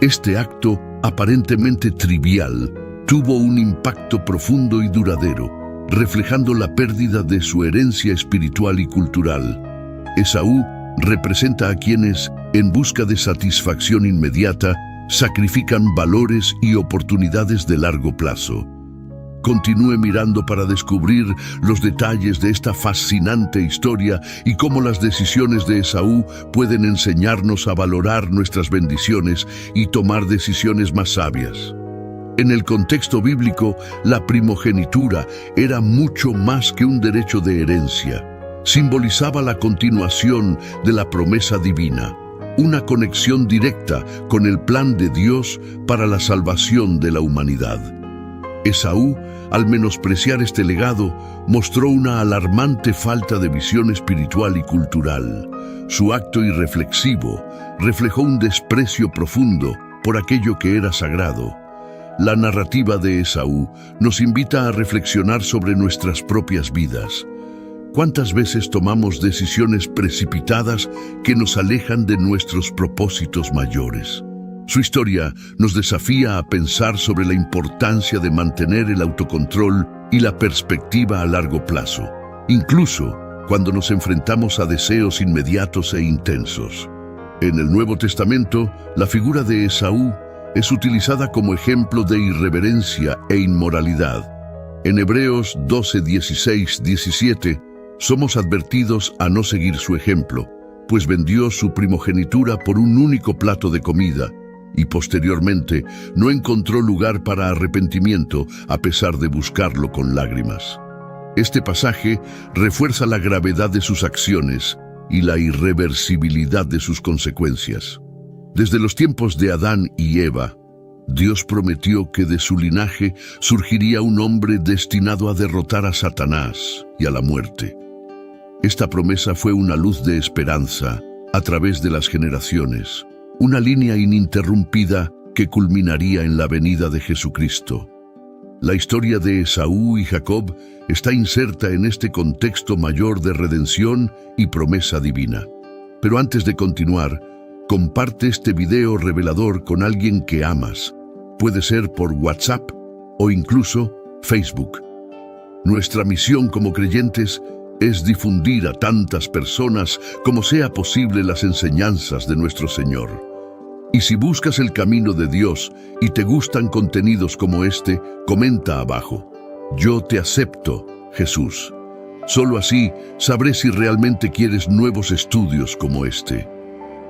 Este acto, aparentemente trivial, tuvo un impacto profundo y duradero, reflejando la pérdida de su herencia espiritual y cultural. Esaú representa a quienes, en busca de satisfacción inmediata, sacrifican valores y oportunidades de largo plazo. Continúe mirando para descubrir los detalles de esta fascinante historia y cómo las decisiones de Esaú pueden enseñarnos a valorar nuestras bendiciones y tomar decisiones más sabias. En el contexto bíblico, la primogenitura era mucho más que un derecho de herencia. Simbolizaba la continuación de la promesa divina, una conexión directa con el plan de Dios para la salvación de la humanidad. Esaú, al menospreciar este legado, mostró una alarmante falta de visión espiritual y cultural. Su acto irreflexivo reflejó un desprecio profundo por aquello que era sagrado. La narrativa de Esaú nos invita a reflexionar sobre nuestras propias vidas. ¿Cuántas veces tomamos decisiones precipitadas que nos alejan de nuestros propósitos mayores? Su historia nos desafía a pensar sobre la importancia de mantener el autocontrol y la perspectiva a largo plazo, incluso cuando nos enfrentamos a deseos inmediatos e intensos. En el Nuevo Testamento, la figura de Esaú es utilizada como ejemplo de irreverencia e inmoralidad. En Hebreos 12, 16, 17, somos advertidos a no seguir su ejemplo, pues vendió su primogenitura por un único plato de comida, y posteriormente no encontró lugar para arrepentimiento a pesar de buscarlo con lágrimas. Este pasaje refuerza la gravedad de sus acciones y la irreversibilidad de sus consecuencias. Desde los tiempos de Adán y Eva, Dios prometió que de su linaje surgiría un hombre destinado a derrotar a Satanás y a la muerte. Esta promesa fue una luz de esperanza a través de las generaciones, una línea ininterrumpida que culminaría en la venida de Jesucristo. La historia de Esaú y Jacob está inserta en este contexto mayor de redención y promesa divina. Pero antes de continuar, comparte este video revelador con alguien que amas. Puede ser por WhatsApp o incluso Facebook. Nuestra misión como creyentes es difundir a tantas personas como sea posible las enseñanzas de nuestro Señor. Y si buscas el camino de Dios y te gustan contenidos como este, comenta abajo. Yo te acepto, Jesús. Solo así sabré si realmente quieres nuevos estudios como este.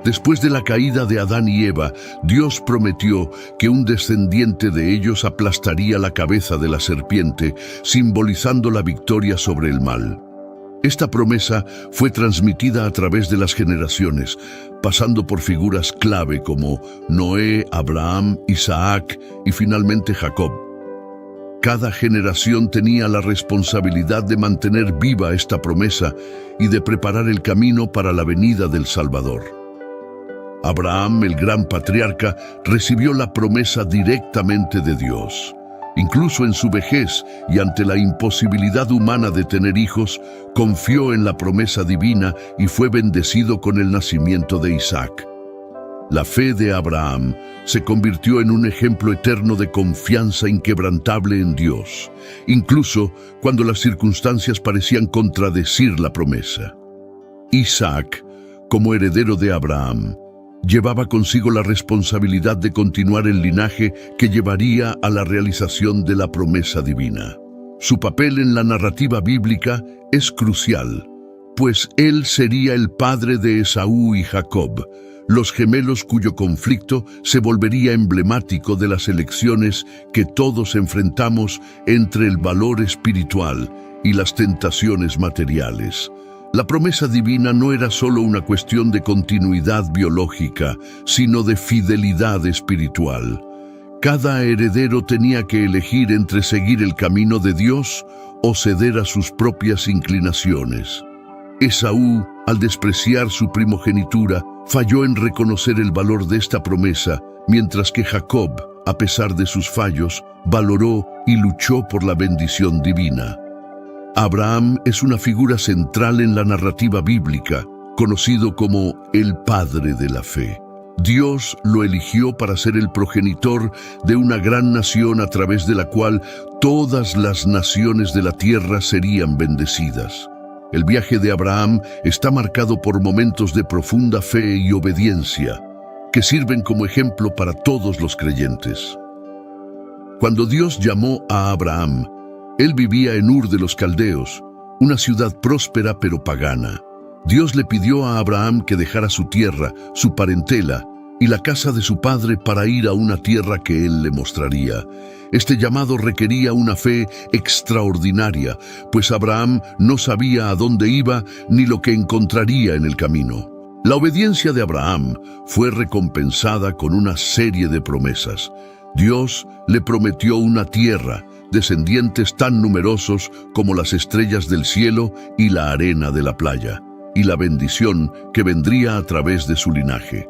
Después de la caída de Adán y Eva, Dios prometió que un descendiente de ellos aplastaría la cabeza de la serpiente, simbolizando la victoria sobre el mal. Esta promesa fue transmitida a través de las generaciones, pasando por figuras clave como Noé, Abraham, Isaac y finalmente Jacob. Cada generación tenía la responsabilidad de mantener viva esta promesa y de preparar el camino para la venida del Salvador. Abraham, el gran patriarca, recibió la promesa directamente de Dios. Incluso en su vejez y ante la imposibilidad humana de tener hijos, confió en la promesa divina y fue bendecido con el nacimiento de Isaac. La fe de Abraham se convirtió en un ejemplo eterno de confianza inquebrantable en Dios, incluso cuando las circunstancias parecían contradecir la promesa. Isaac, como heredero de Abraham, llevaba consigo la responsabilidad de continuar el linaje que llevaría a la realización de la promesa divina. Su papel en la narrativa bíblica es crucial, pues él sería el padre de Esaú y Jacob, los gemelos cuyo conflicto se volvería emblemático de las elecciones que todos enfrentamos entre el valor espiritual y las tentaciones materiales. La promesa divina no era solo una cuestión de continuidad biológica, sino de fidelidad espiritual. Cada heredero tenía que elegir entre seguir el camino de Dios o ceder a sus propias inclinaciones. Esaú, al despreciar su primogenitura, falló en reconocer el valor de esta promesa, mientras que Jacob, a pesar de sus fallos, valoró y luchó por la bendición divina. Abraham es una figura central en la narrativa bíblica, conocido como el padre de la fe. Dios lo eligió para ser el progenitor de una gran nación a través de la cual todas las naciones de la tierra serían bendecidas. El viaje de Abraham está marcado por momentos de profunda fe y obediencia, que sirven como ejemplo para todos los creyentes. Cuando Dios llamó a Abraham, él vivía en Ur de los Caldeos, una ciudad próspera pero pagana. Dios le pidió a Abraham que dejara su tierra, su parentela y la casa de su padre para ir a una tierra que él le mostraría. Este llamado requería una fe extraordinaria, pues Abraham no sabía a dónde iba ni lo que encontraría en el camino. La obediencia de Abraham fue recompensada con una serie de promesas. Dios le prometió una tierra, descendientes tan numerosos como las estrellas del cielo y la arena de la playa, y la bendición que vendría a través de su linaje.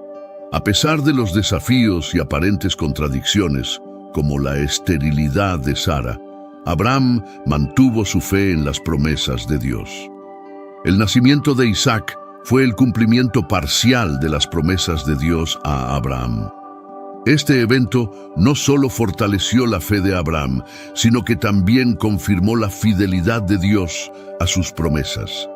A pesar de los desafíos y aparentes contradicciones, como la esterilidad de Sara, Abraham mantuvo su fe en las promesas de Dios. El nacimiento de Isaac fue el cumplimiento parcial de las promesas de Dios a Abraham. Este evento no solo fortaleció la fe de Abraham, sino que también confirmó la fidelidad de Dios a sus promesas.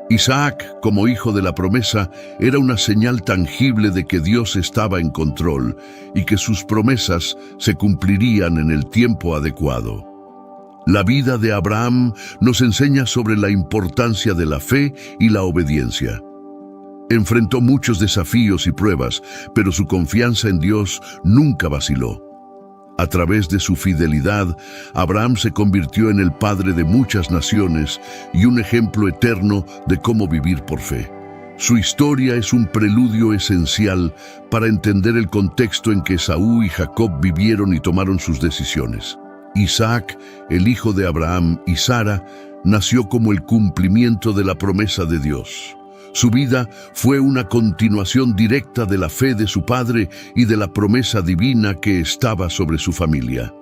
Isaac, como hijo de la promesa, era una señal tangible de que Dios estaba en control y que sus promesas se cumplirían en el tiempo adecuado. La vida de Abraham nos enseña sobre la importancia de la fe y la obediencia. Enfrentó muchos desafíos y pruebas, pero su confianza en Dios nunca vaciló. A través de su fidelidad, Abraham se convirtió en el padre de muchas naciones y un ejemplo eterno de cómo vivir por fe. Su historia es un preludio esencial para entender el contexto en que Esaú y Jacob vivieron y tomaron sus decisiones. Isaac, el hijo de Abraham y Sara, nació como el cumplimiento de la promesa de Dios. Su vida fue una continuación directa de la fe de su padre y de la promesa divina que estaba sobre su familia.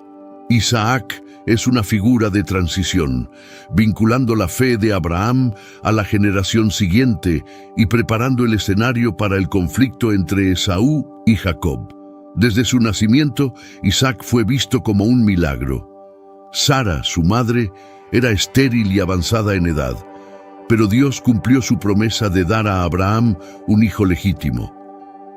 Isaac es una figura de transición, vinculando la fe de Abraham a la generación siguiente y preparando el escenario para el conflicto entre Esaú y Jacob. Desde su nacimiento, Isaac fue visto como un milagro. Sara, su madre, era estéril y avanzada en edad, pero Dios cumplió su promesa de dar a Abraham un hijo legítimo.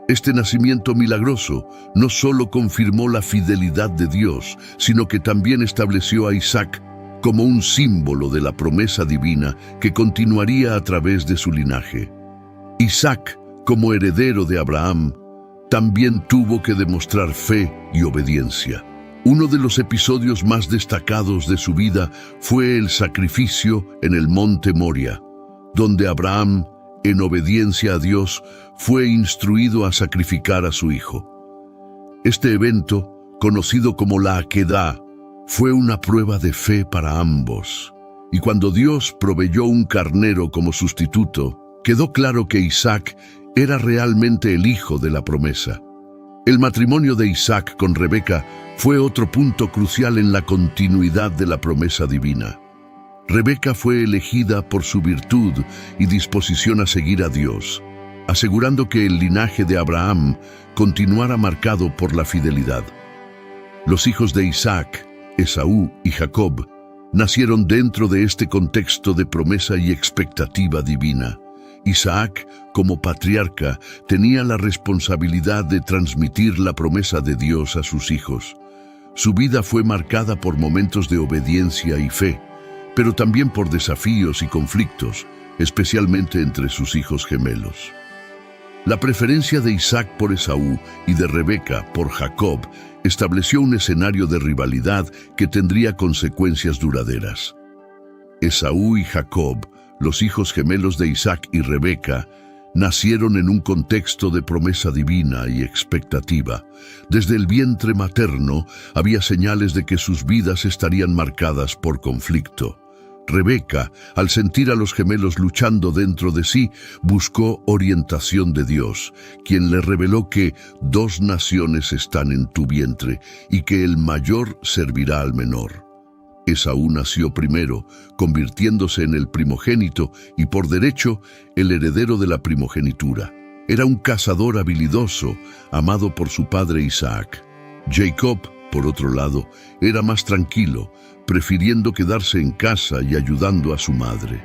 Este nacimiento milagroso no solo confirmó la fidelidad de Dios, sino que también estableció a Isaac como un símbolo de la promesa divina que continuaría a través de su linaje. Isaac, como heredero de Abraham, también tuvo que demostrar fe y obediencia. Uno de los episodios más destacados de su vida fue el sacrificio en el monte Moria, donde Abraham, en obediencia a Dios, fue instruido a sacrificar a su hijo. Este evento, conocido como la Akedah, fue una prueba de fe para ambos. Y cuando Dios proveyó un carnero como sustituto, quedó claro que Isaac era realmente el hijo de la promesa. El matrimonio de Isaac con Rebeca fue otro punto crucial en la continuidad de la promesa divina. Rebeca fue elegida por su virtud y disposición a seguir a Dios, asegurando que el linaje de Abraham continuara marcado por la fidelidad. Los hijos de Isaac, Esaú y Jacob, nacieron dentro de este contexto de promesa y expectativa divina. Isaac, como patriarca, tenía la responsabilidad de transmitir la promesa de Dios a sus hijos. Su vida fue marcada por momentos de obediencia y fe, pero también por desafíos y conflictos, especialmente entre sus hijos gemelos. La preferencia de Isaac por Esaú y de Rebeca por Jacob estableció un escenario de rivalidad que tendría consecuencias duraderas. Esaú y Jacob, los hijos gemelos de Isaac y Rebeca, nacieron en un contexto de promesa divina y expectativa. Desde el vientre materno había señales de que sus vidas estarían marcadas por conflicto. Rebeca, al sentir a los gemelos luchando dentro de sí, buscó orientación de Dios, quien le reveló que 2 naciones están en tu vientre y que el mayor servirá al menor. Esaú nació primero, convirtiéndose en el primogénito y por derecho el heredero de la primogenitura. Era un cazador habilidoso, amado por su padre Isaac. Jacob, por otro lado, era más tranquilo, prefiriendo quedarse en casa y ayudando a su madre.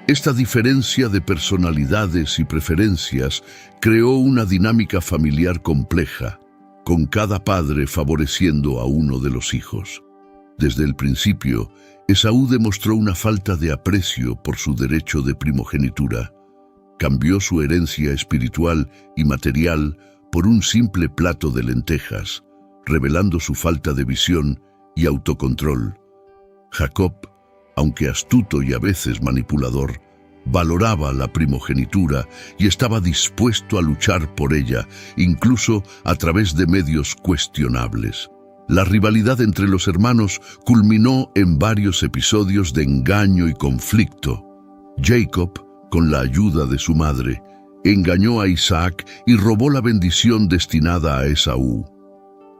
Esta diferencia de personalidades y preferencias creó una dinámica familiar compleja, con cada padre favoreciendo a uno de los hijos. Desde el principio, Esaú demostró una falta de aprecio por su derecho de primogenitura. Cambió su herencia espiritual y material por un simple plato de lentejas, revelando su falta de visión y autocontrol. Jacob, aunque astuto y a veces manipulador, valoraba la primogenitura y estaba dispuesto a luchar por ella, incluso a través de medios cuestionables. La rivalidad entre los hermanos culminó en varios episodios de engaño y conflicto. Jacob, con la ayuda de su madre, engañó a Isaac y robó la bendición destinada a Esaú.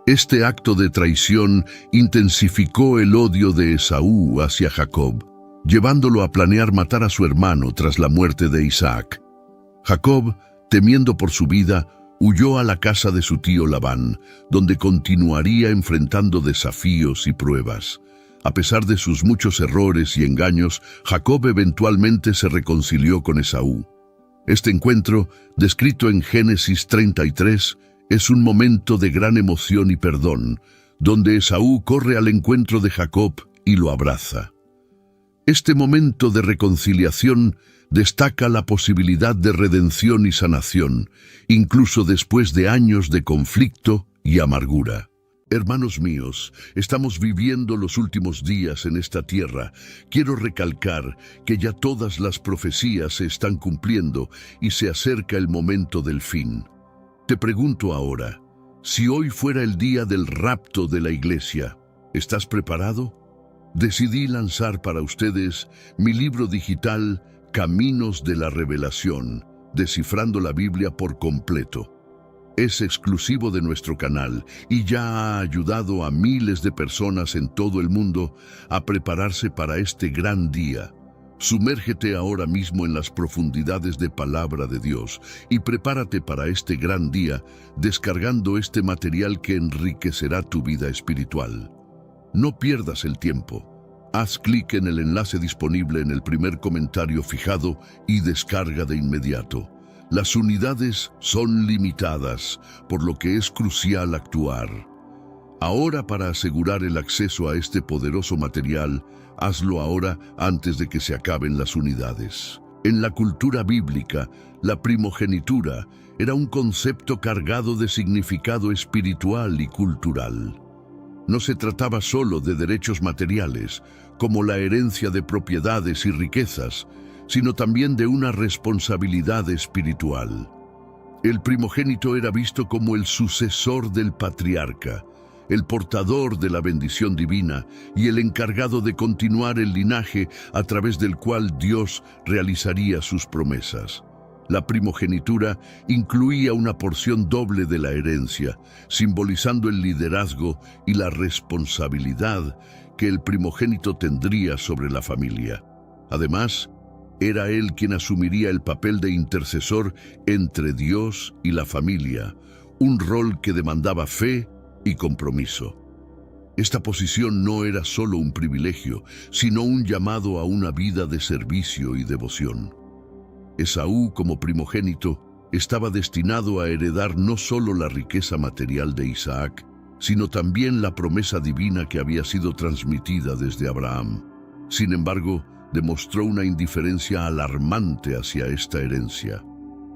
Este acto de traición intensificó el odio de Esaú hacia Jacob, llevándolo a planear matar a su hermano tras la muerte de Isaac. Jacob, temiendo por su vida, huyó a la casa de su tío Labán, donde continuaría enfrentando desafíos y pruebas. A pesar de sus muchos errores y engaños, Jacob eventualmente se reconcilió con Esaú. Este encuentro, descrito en Génesis 33, es un momento de gran emoción y perdón, donde Esaú corre al encuentro de Jacob y lo abraza. Este momento de reconciliación destaca la posibilidad de redención y sanación, incluso después de años de conflicto y amargura. Hermanos míos, estamos viviendo los últimos días en esta tierra. Quiero recalcar que ya todas las profecías se están cumpliendo y se acerca el momento del fin. Te pregunto ahora, si hoy fuera el día del rapto de la iglesia, ¿estás preparado? Decidí lanzar para ustedes mi libro digital Caminos de la Revelación, descifrando la Biblia por completo. Es exclusivo de nuestro canal y ya ha ayudado a miles de personas en todo el mundo a prepararse para este gran día. Sumérgete ahora mismo en las profundidades de Palabra de Dios y prepárate para este gran día descargando este material que enriquecerá tu vida espiritual. No pierdas el tiempo. Haz clic en el enlace disponible en el primer comentario fijado y descarga de inmediato. Las unidades son limitadas, por lo que es crucial actuar. Ahora, para asegurar el acceso a este poderoso material, hazlo ahora antes de que se acaben las unidades. En la cultura bíblica, la primogenitura era un concepto cargado de significado espiritual y cultural. No se trataba solo de derechos materiales, como la herencia de propiedades y riquezas, sino también de una responsabilidad espiritual. El primogénito era visto como el sucesor del patriarca, el portador de la bendición divina y el encargado de continuar el linaje a través del cual Dios realizaría sus promesas. La primogenitura incluía una porción doble de la herencia, simbolizando el liderazgo y la responsabilidad que el primogénito tendría sobre la familia. Además, era él quien asumiría el papel de intercesor entre Dios y la familia, un rol que demandaba fe y compromiso. Esta posición no era solo un privilegio, sino un llamado a una vida de servicio y devoción. Esaú, como primogénito, estaba destinado a heredar no solo la riqueza material de Isaac, sino también la promesa divina que había sido transmitida desde Abraham. Sin embargo, demostró una indiferencia alarmante hacia esta herencia.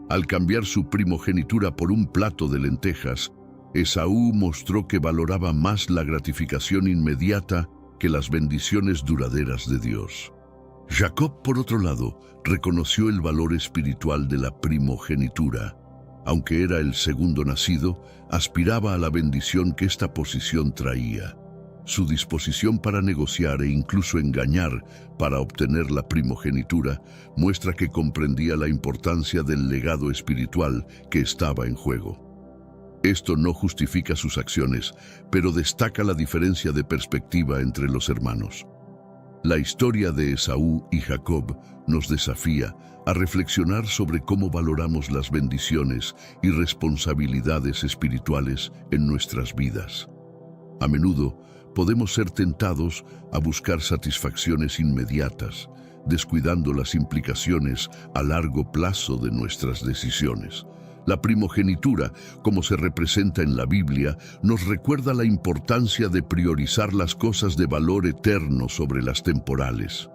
Al cambiar su primogenitura por un plato de lentejas, Esaú mostró que valoraba más la gratificación inmediata que las bendiciones duraderas de Dios. Jacob, por otro lado, reconoció el valor espiritual de la primogenitura. Aunque era el segundo nacido, aspiraba a la bendición que esta posición traía. Su disposición para negociar e incluso engañar para obtener la primogenitura muestra que comprendía la importancia del legado espiritual que estaba en juego. Esto no justifica sus acciones, pero destaca la diferencia de perspectiva entre los hermanos. La historia de Esaú y Jacob nos desafía a reflexionar sobre cómo valoramos las bendiciones y responsabilidades espirituales en nuestras vidas. A menudo podemos ser tentados a buscar satisfacciones inmediatas, descuidando las implicaciones a largo plazo de nuestras decisiones. La primogenitura, como se representa en la Biblia, nos recuerda la importancia de priorizar las cosas de valor eterno sobre las temporales.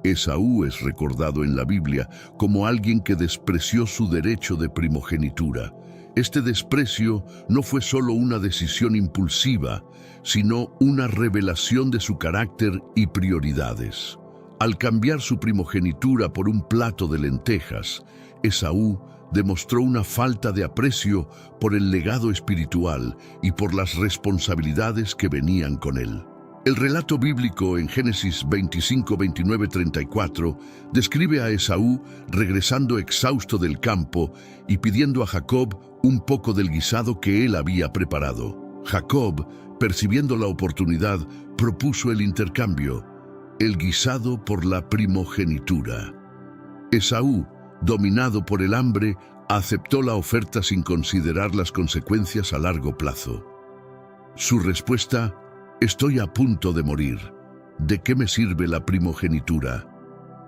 Esaú es recordado en la Biblia como alguien que despreció su derecho de primogenitura. Este desprecio no fue solo una decisión impulsiva, sino una revelación de su carácter y prioridades. Al cambiar su primogenitura por un plato de lentejas, Esaú demostró una falta de aprecio por el legado espiritual y por las responsabilidades que venían con él. El relato bíblico en Génesis 25, 29, 34 describe a Esaú regresando exhausto del campo y pidiendo a Jacob un poco del guisado que él había preparado. Jacob, percibiendo la oportunidad, propuso el intercambio, el guisado por la primogenitura. Esaú, dominado por el hambre, aceptó la oferta sin considerar las consecuencias a largo plazo. Su respuesta: estoy a punto de morir. ¿De qué me sirve la primogenitura?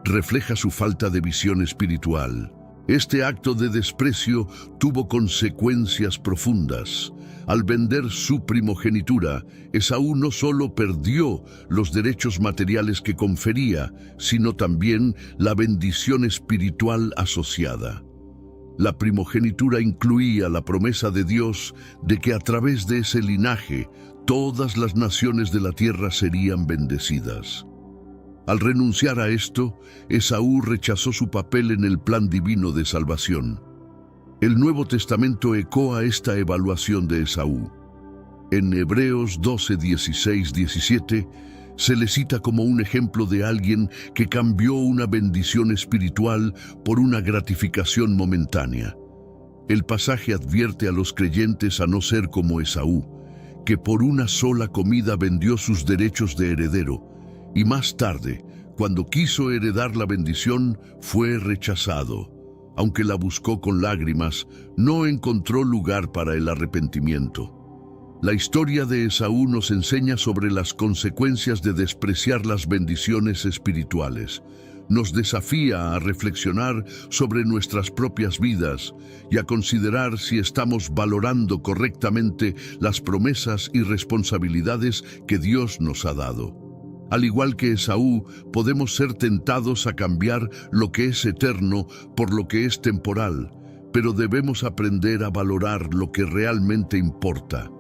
Refleja su falta de visión espiritual. Este acto de desprecio tuvo consecuencias profundas. Al vender su primogenitura, Esaú no solo perdió los derechos materiales que confería, sino también la bendición espiritual asociada. La primogenitura incluía la promesa de Dios de que a través de ese linaje todas las naciones de la tierra serían bendecidas. Al renunciar a esto, Esaú rechazó su papel en el plan divino de salvación. El Nuevo Testamento ecoa esta evaluación de Esaú. En Hebreos 12, 16, 17, se le cita como un ejemplo de alguien que cambió una bendición espiritual por una gratificación momentánea. El pasaje advierte a los creyentes a no ser como Esaú, que por una sola comida vendió sus derechos de heredero, y más tarde, cuando quiso heredar la bendición, fue rechazado. Aunque la buscó con lágrimas, no encontró lugar para el arrepentimiento. La historia de Esaú nos enseña sobre las consecuencias de despreciar las bendiciones espirituales. nos desafía a reflexionar sobre nuestras propias vidas y a considerar si estamos valorando correctamente las promesas y responsabilidades que Dios nos ha dado. Al igual que Esaú, podemos ser tentados a cambiar lo que es eterno por lo que es temporal, pero debemos aprender a valorar lo que realmente importa.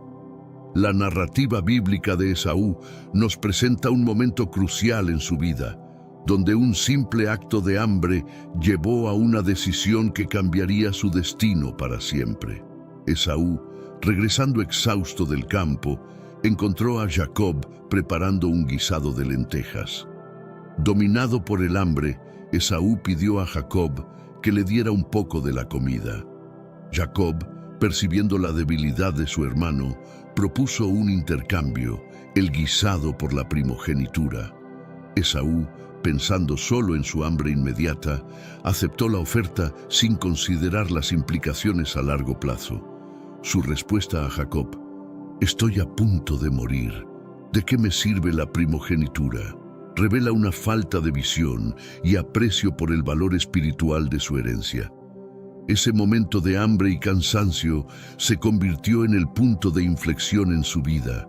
La narrativa bíblica de Esaú nos presenta un momento crucial en su vida, donde un simple acto de hambre llevó a una decisión que cambiaría su destino para siempre. Esaú, regresando exhausto del campo, encontró a Jacob preparando un guisado de lentejas. Dominado por el hambre, Esaú pidió a Jacob que le diera un poco de la comida. Jacob, percibiendo la debilidad de su hermano, propuso un intercambio, el guisado por la primogenitura. Esaú, pensando solo en su hambre inmediata, aceptó la oferta sin considerar las implicaciones a largo plazo. Su respuesta a Jacob: «Estoy a punto de morir. ¿De qué me sirve la primogenitura?», revela una falta de visión y aprecio por el valor espiritual de su herencia. Ese momento de hambre y cansancio se convirtió en el punto de inflexión en su vida,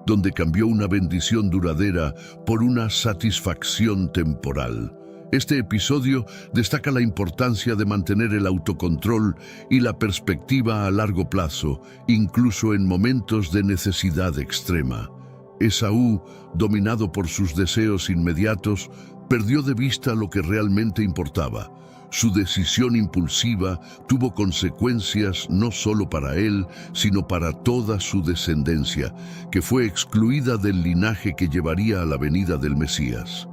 donde cambió una bendición duradera por una satisfacción temporal. Este episodio destaca la importancia de mantener el autocontrol y la perspectiva a largo plazo, incluso en momentos de necesidad extrema. Esaú, dominado por sus deseos inmediatos, perdió de vista lo que realmente importaba. Su decisión impulsiva tuvo consecuencias no solo para él, sino para toda su descendencia, que fue excluida del linaje que llevaría a la venida del Mesías.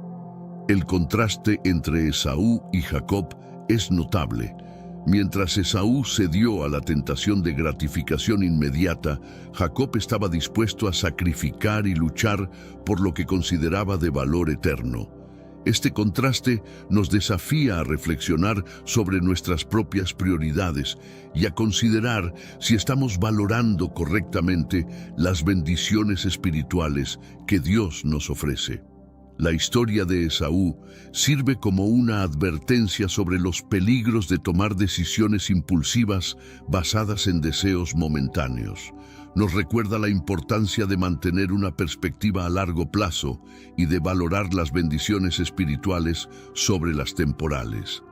El contraste entre Esaú y Jacob es notable. Mientras Esaú cedió a la tentación de gratificación inmediata, Jacob estaba dispuesto a sacrificar y luchar por lo que consideraba de valor eterno. Este contraste nos desafía a reflexionar sobre nuestras propias prioridades y a considerar si estamos valorando correctamente las bendiciones espirituales que Dios nos ofrece. La historia de Esaú sirve como una advertencia sobre los peligros de tomar decisiones impulsivas basadas en deseos momentáneos. Nos recuerda la importancia de mantener una perspectiva a largo plazo y de valorar las bendiciones espirituales sobre las temporales.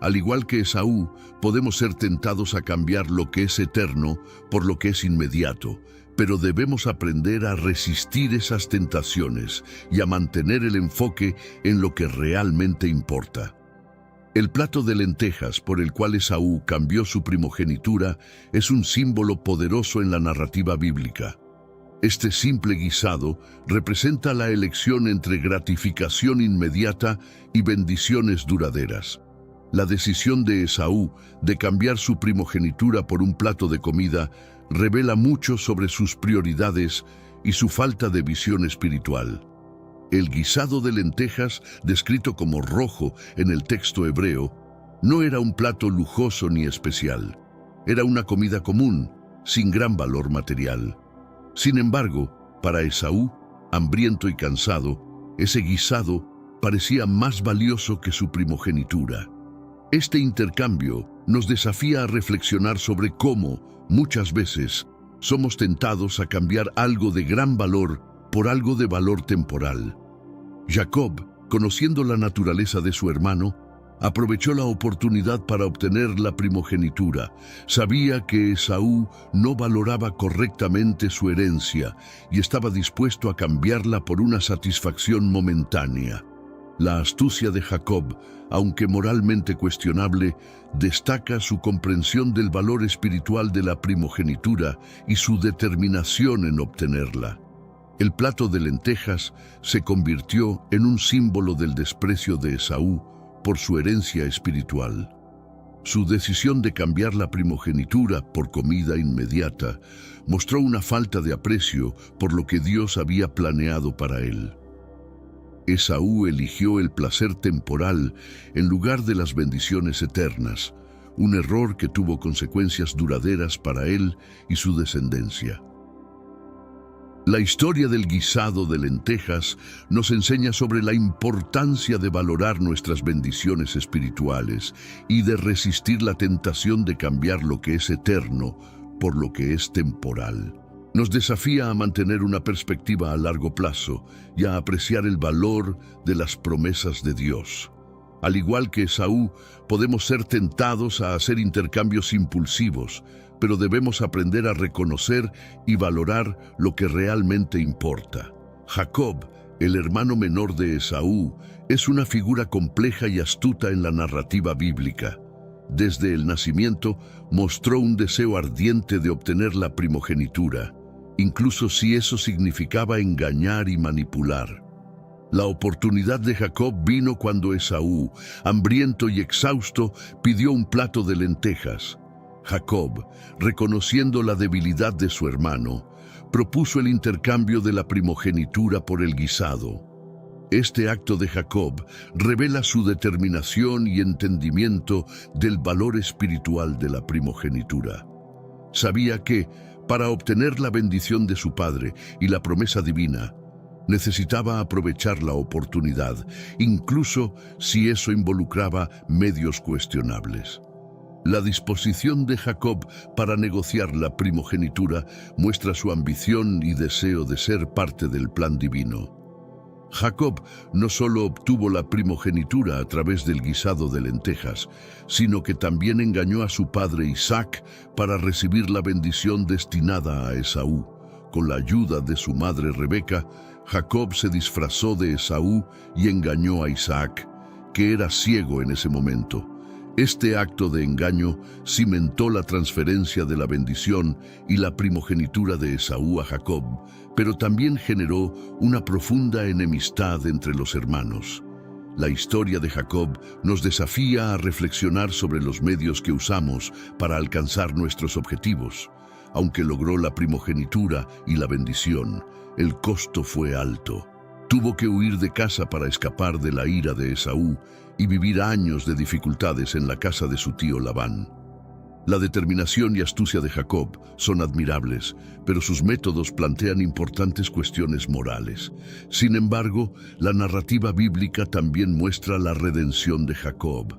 Al igual que Esaú, podemos ser tentados a cambiar lo que es eterno por lo que es inmediato, pero debemos aprender a resistir esas tentaciones y a mantener el enfoque en lo que realmente importa. El plato de lentejas por el cual Esaú cambió su primogenitura es un símbolo poderoso en la narrativa bíblica. Este simple guisado representa la elección entre gratificación inmediata y bendiciones duraderas. La decisión de Esaú de cambiar su primogenitura por un plato de comida revela mucho sobre sus prioridades y su falta de visión espiritual. El guisado de lentejas, descrito como rojo en el texto hebreo, no era un plato lujoso ni especial. Era una comida común, sin gran valor material. Sin embargo, para Esaú, hambriento y cansado, ese guisado parecía más valioso que su primogenitura. Este intercambio nos desafía a reflexionar sobre cómo, muchas veces, somos tentados a cambiar algo de gran valor por algo de valor temporal. Jacob, conociendo la naturaleza de su hermano, aprovechó la oportunidad para obtener la primogenitura. Sabía que Esaú no valoraba correctamente su herencia y estaba dispuesto a cambiarla por una satisfacción momentánea. La astucia de Jacob, aunque moralmente cuestionable, destaca su comprensión del valor espiritual de la primogenitura y su determinación en obtenerla. El plato de lentejas se convirtió en un símbolo del desprecio de Esaú por su herencia espiritual. Su decisión de cambiar la primogenitura por comida inmediata mostró una falta de aprecio por lo que Dios había planeado para él. Esaú eligió el placer temporal en lugar de las bendiciones eternas, un error que tuvo consecuencias duraderas para él y su descendencia. La historia del guisado de lentejas nos enseña sobre la importancia de valorar nuestras bendiciones espirituales y de resistir la tentación de cambiar lo que es eterno por lo que es temporal. Nos desafía a mantener una perspectiva a largo plazo y a apreciar el valor de las promesas de Dios. Al igual que Esaú, podemos ser tentados a hacer intercambios impulsivos, pero debemos aprender a reconocer y valorar lo que realmente importa. Jacob, el hermano menor de Esaú, es una figura compleja y astuta en la narrativa bíblica. Desde el nacimiento, mostró un deseo ardiente de obtener la primogenitura, incluso si eso significaba engañar y manipular. La oportunidad de Jacob vino cuando Esaú, hambriento y exhausto, pidió un plato de lentejas. Jacob, reconociendo la debilidad de su hermano, propuso el intercambio de la primogenitura por el guisado. Este acto de Jacob revela su determinación y entendimiento del valor espiritual de la primogenitura. Sabía que, para obtener la bendición de su padre y la promesa divina, necesitaba aprovechar la oportunidad, incluso si eso involucraba medios cuestionables. La disposición de Jacob para negociar la primogenitura muestra su ambición y deseo de ser parte del plan divino. Jacob no solo obtuvo la primogenitura a través del guisado de lentejas, sino que también engañó a su padre Isaac para recibir la bendición destinada a Esaú. Con la ayuda de su madre Rebeca, Jacob se disfrazó de Esaú y engañó a Isaac, que era ciego en ese momento. Este acto de engaño cimentó la transferencia de la bendición y la primogenitura de Esaú a Jacob, pero también generó una profunda enemistad entre los hermanos. La historia de Jacob nos desafía a reflexionar sobre los medios que usamos para alcanzar nuestros objetivos. Aunque logró la primogenitura y la bendición, el costo fue alto. Tuvo que huir de casa para escapar de la ira de Esaú y vivir años de dificultades en la casa de su tío Labán. La determinación y astucia de Jacob son admirables, pero sus métodos plantean importantes cuestiones morales. Sin embargo, la narrativa bíblica también muestra la redención de Jacob.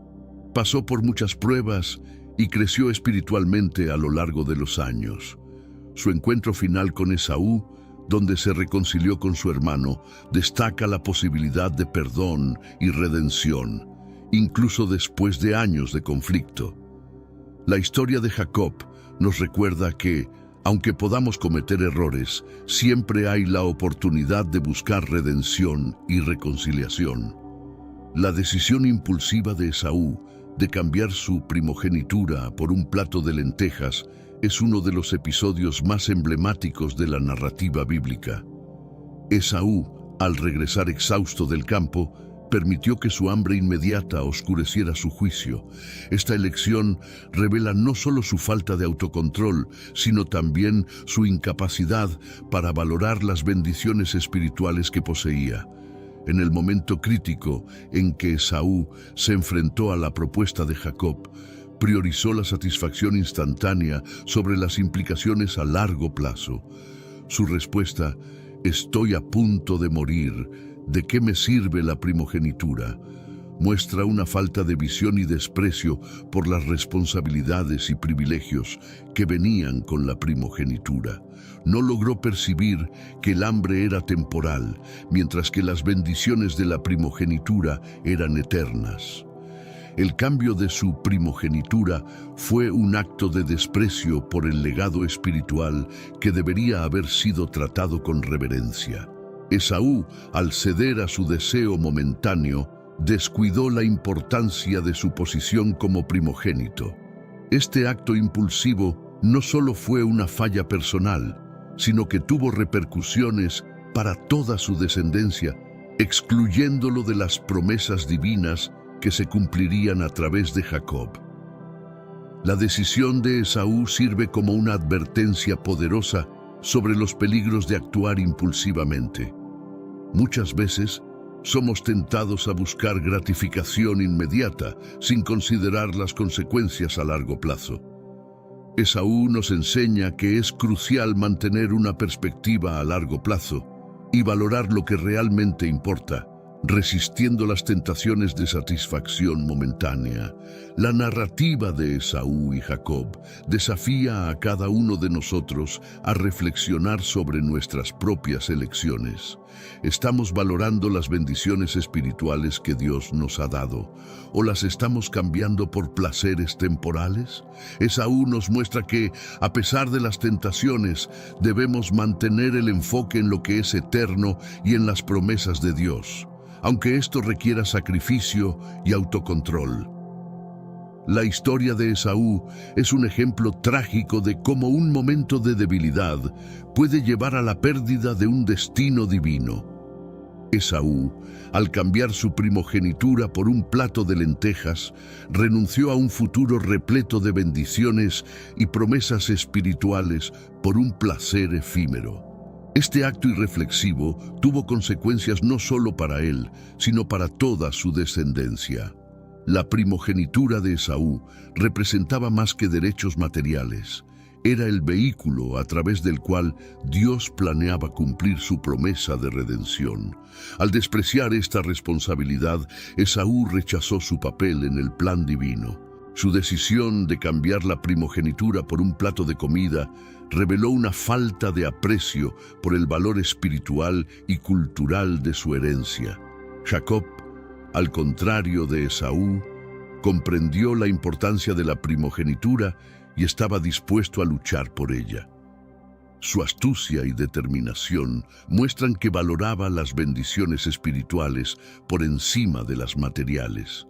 Pasó por muchas pruebas y creció espiritualmente a lo largo de los años. Su encuentro final con Esaú, donde se reconcilió con su hermano, destaca la posibilidad de perdón y redención, incluso después de años de conflicto. La historia de Jacob nos recuerda que, aunque podamos cometer errores, siempre hay la oportunidad de buscar redención y reconciliación. La decisión impulsiva de Esaú de cambiar su primogenitura por un plato de lentejas es uno de los episodios más emblemáticos de la narrativa bíblica. Esaú, al regresar exhausto del campo, permitió que su hambre inmediata oscureciera su juicio. Esta elección revela no solo su falta de autocontrol, sino también su incapacidad para valorar las bendiciones espirituales que poseía. En el momento crítico en que Esaú se enfrentó a la propuesta de Jacob, priorizó la satisfacción instantánea sobre las implicaciones a largo plazo. Su respuesta, «Estoy a punto de morir, ¿de qué me sirve la primogenitura?», muestra una falta de visión y desprecio por las responsabilidades y privilegios que venían con la primogenitura. No logró percibir que el hambre era temporal, mientras que las bendiciones de la primogenitura eran eternas. El cambio de su primogenitura fue un acto de desprecio por el legado espiritual que debería haber sido tratado con reverencia. Esaú, al ceder a su deseo momentáneo, descuidó la importancia de su posición como primogénito. Este acto impulsivo no solo fue una falla personal, sino que tuvo repercusiones para toda su descendencia, excluyéndolo de las promesas divinas que se cumplirían a través de Jacob. La decisión de Esaú sirve como una advertencia poderosa sobre los peligros de actuar impulsivamente. Muchas veces somos tentados a buscar gratificación inmediata sin considerar las consecuencias a largo plazo. Esaú nos enseña que es crucial mantener una perspectiva a largo plazo y valorar lo que realmente importa, resistiendo las tentaciones de satisfacción momentánea. La narrativa de Esaú y Jacob desafía a cada uno de nosotros a reflexionar sobre nuestras propias elecciones. ¿Estamos valorando las bendiciones espirituales que Dios nos ha dado, o las estamos cambiando por placeres temporales? Esaú nos muestra que, a pesar de las tentaciones, debemos mantener el enfoque en lo que es eterno y en las promesas de Dios, aunque esto requiera sacrificio y autocontrol. La historia de Esaú es un ejemplo trágico de cómo un momento de debilidad puede llevar a la pérdida de un destino divino. Esaú, al cambiar su primogenitura por un plato de lentejas, renunció a un futuro repleto de bendiciones y promesas espirituales por un placer efímero. Este acto irreflexivo tuvo consecuencias no solo para él, sino para toda su descendencia. La primogenitura de Esaú representaba más que derechos materiales. Era el vehículo a través del cual Dios planeaba cumplir su promesa de redención. Al despreciar esta responsabilidad, Esaú rechazó su papel en el plan divino. Su decisión de cambiar la primogenitura por un plato de comida reveló una falta de aprecio por el valor espiritual y cultural de su herencia. Jacob, al contrario de Esaú, comprendió la importancia de la primogenitura y estaba dispuesto a luchar por ella. Su astucia y determinación muestran que valoraba las bendiciones espirituales por encima de las materiales.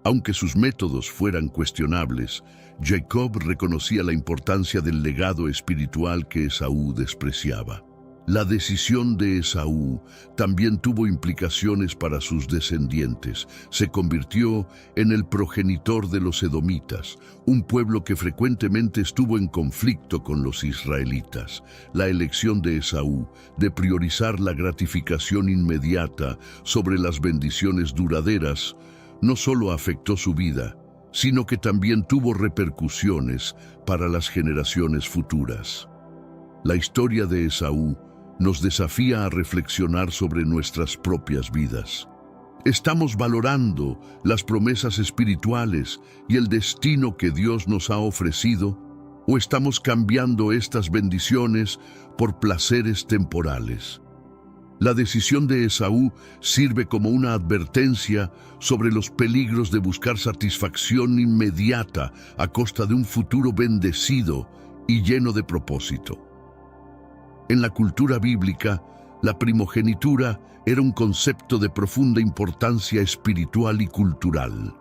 Aunque sus métodos fueran cuestionables, Jacob reconocía la importancia del legado espiritual que Esaú despreciaba. La decisión de Esaú también tuvo implicaciones para sus descendientes. Se convirtió en el progenitor de los edomitas, un pueblo que frecuentemente estuvo en conflicto con los israelitas. La elección de Esaú de priorizar la gratificación inmediata sobre las bendiciones duraderas no solo afectó su vida, sino que también tuvo repercusiones para las generaciones futuras. La historia de Esaú nos desafía a reflexionar sobre nuestras propias vidas. ¿Estamos valorando las promesas espirituales y el destino que Dios nos ha ofrecido, o estamos cambiando estas bendiciones por placeres temporales? La decisión de Esaú sirve como una advertencia sobre los peligros de buscar satisfacción inmediata a costa de un futuro bendecido y lleno de propósito. En la cultura bíblica, la primogenitura era un concepto de profunda importancia espiritual y cultural.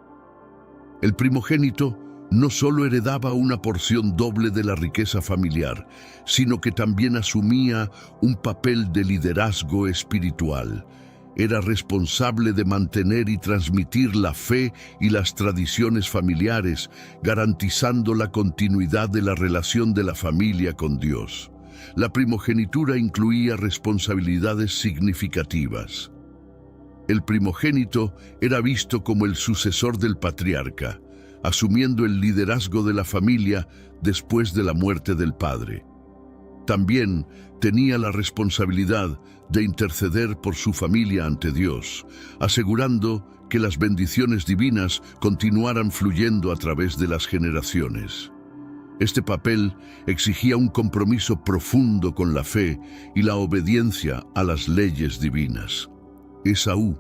El primogénito no solo heredaba una porción doble de la riqueza familiar, sino que también asumía un papel de liderazgo espiritual. Era responsable de mantener y transmitir la fe y las tradiciones familiares, garantizando la continuidad de la relación de la familia con Dios. La primogenitura incluía responsabilidades significativas. El primogénito era visto como el sucesor del patriarca, asumiendo el liderazgo de la familia después de la muerte del padre. También tenía la responsabilidad de interceder por su familia ante Dios, asegurando que las bendiciones divinas continuaran fluyendo a través de las generaciones. Este papel exigía un compromiso profundo con la fe y la obediencia a las leyes divinas. Esaú,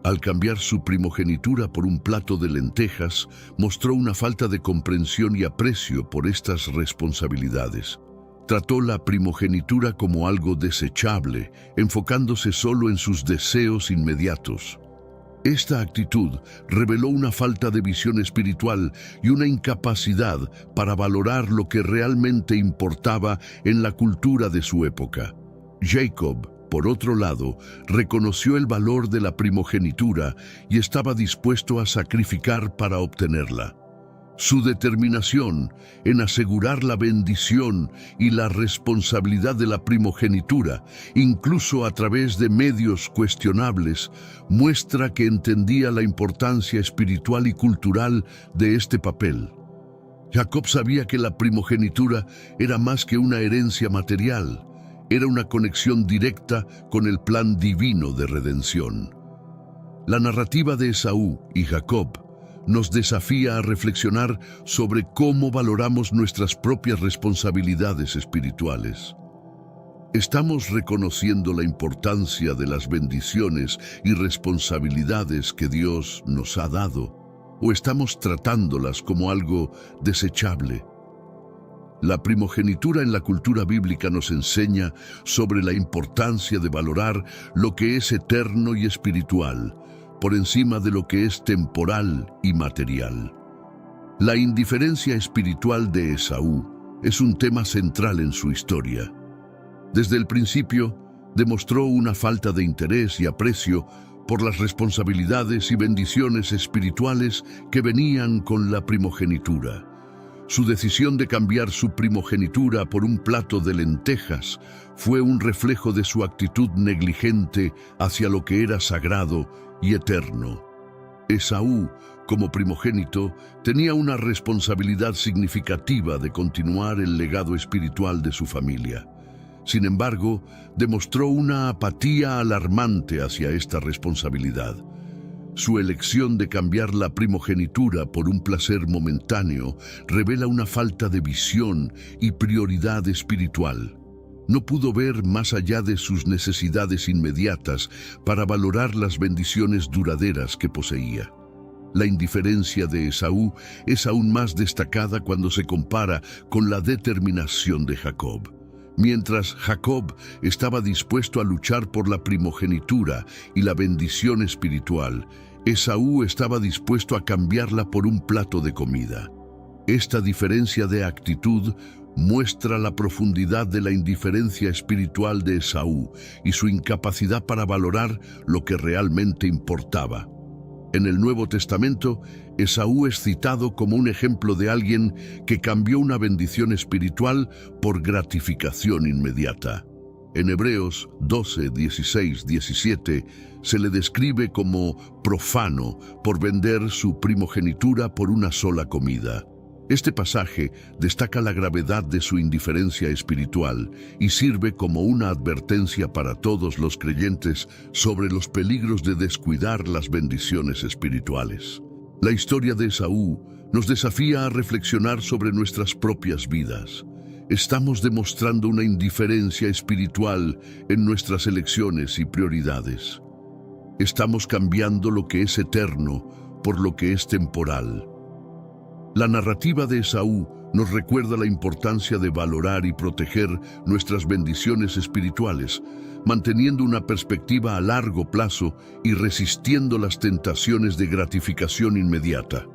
al cambiar su primogenitura por un plato de lentejas, mostró una falta de comprensión y aprecio por estas responsabilidades. Trató la primogenitura como algo desechable, enfocándose solo en sus deseos inmediatos. Esta actitud reveló una falta de visión espiritual y una incapacidad para valorar lo que realmente importaba en la cultura de su época. Jacob, por otro lado, reconoció el valor de la primogenitura y estaba dispuesto a sacrificar para obtenerla. Su determinación en asegurar la bendición y la responsabilidad de la primogenitura, incluso a través de medios cuestionables, muestra que entendía la importancia espiritual y cultural de este papel. Jacob sabía que la primogenitura era más que una herencia material, era una conexión directa con el plan divino de redención. La narrativa de Esaú y Jacob nos desafía a reflexionar sobre cómo valoramos nuestras propias responsabilidades espirituales. ¿Estamos reconociendo la importancia de las bendiciones y responsabilidades que Dios nos ha dado? ¿O estamos tratándolas como algo desechable? La primogenitura en la cultura bíblica nos enseña sobre la importancia de valorar lo que es eterno y espiritual, por encima de lo que es temporal y material. La indiferencia espiritual de Esaú es un tema central en su historia. Desde el principio, demostró una falta de interés y aprecio por las responsabilidades y bendiciones espirituales que venían con la primogenitura. Su decisión de cambiar su primogenitura por un plato de lentejas fue un reflejo de su actitud negligente hacia lo que era sagrado y eterno. Esaú, como primogénito, tenía una responsabilidad significativa de continuar el legado espiritual de su familia. Sin embargo, demostró una apatía alarmante hacia esta responsabilidad. Su elección de cambiar la primogenitura por un placer momentáneo revela una falta de visión y prioridad espiritual. No pudo ver más allá de sus necesidades inmediatas para valorar las bendiciones duraderas que poseía. La indiferencia de Esaú es aún más destacada cuando se compara con la determinación de Jacob. Mientras Jacob estaba dispuesto a luchar por la primogenitura y la bendición espiritual, Esaú estaba dispuesto a cambiarla por un plato de comida. Esta diferencia de actitud muestra la profundidad de la indiferencia espiritual de Esaú y su incapacidad para valorar lo que realmente importaba. En el Nuevo Testamento, Esaú es citado como un ejemplo de alguien que cambió una bendición espiritual por gratificación inmediata. En Hebreos 12, 16, 17 se le describe como profano por vender su primogenitura por una sola comida. Este pasaje destaca la gravedad de su indiferencia espiritual y sirve como una advertencia para todos los creyentes sobre los peligros de descuidar las bendiciones espirituales. La historia de Esaú nos desafía a reflexionar sobre nuestras propias vidas. Estamos demostrando una indiferencia espiritual en nuestras elecciones y prioridades. Estamos cambiando lo que es eterno por lo que es temporal. La narrativa de Esaú nos recuerda la importancia de valorar y proteger nuestras bendiciones espirituales, manteniendo una perspectiva a largo plazo y resistiendo las tentaciones de gratificación inmediata.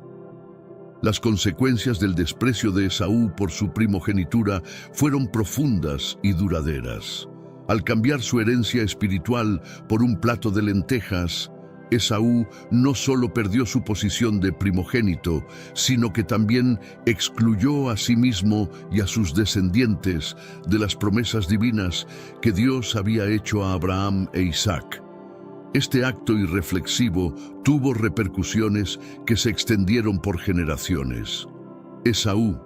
Las consecuencias del desprecio de Esaú por su primogenitura fueron profundas y duraderas. Al cambiar su herencia espiritual por un plato de lentejas, Esaú no solo perdió su posición de primogénito, sino que también excluyó a sí mismo y a sus descendientes de las promesas divinas que Dios había hecho a Abraham e Isaac. Este acto irreflexivo tuvo repercusiones que se extendieron por generaciones. Esaú,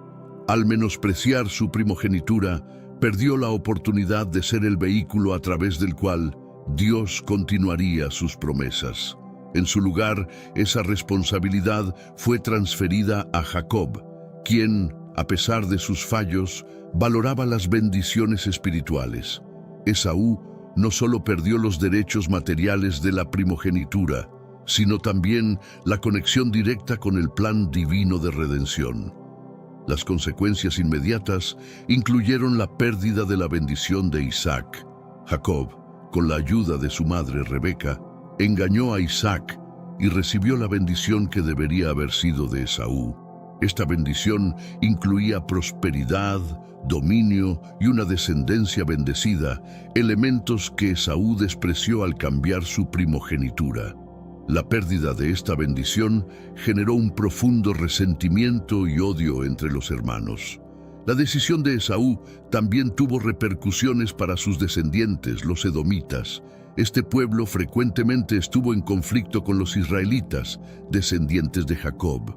al menospreciar su primogenitura, perdió la oportunidad de ser el vehículo a través del cual Dios continuaría sus promesas. En su lugar, esa responsabilidad fue transferida a Jacob, quien, a pesar de sus fallos, valoraba las bendiciones espirituales. Esaú no solo perdió los derechos materiales de la primogenitura, sino también la conexión directa con el plan divino de redención. Las consecuencias inmediatas incluyeron la pérdida de la bendición de Isaac. Jacob, con la ayuda de su madre Rebeca, engañó a Isaac y recibió la bendición que debería haber sido de Esaú. Esta bendición incluía prosperidad, dominio y una descendencia bendecida, elementos que Esaú despreció al cambiar su primogenitura. La pérdida de esta bendición generó un profundo resentimiento y odio entre los hermanos. La decisión de Esaú también tuvo repercusiones para sus descendientes, los edomitas. Este pueblo frecuentemente estuvo en conflicto con los israelitas, descendientes de Jacob.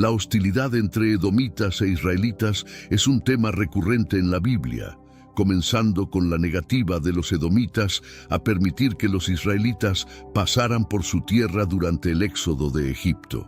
La hostilidad entre edomitas e israelitas es un tema recurrente en la Biblia, comenzando con la negativa de los edomitas a permitir que los israelitas pasaran por su tierra durante el éxodo de Egipto.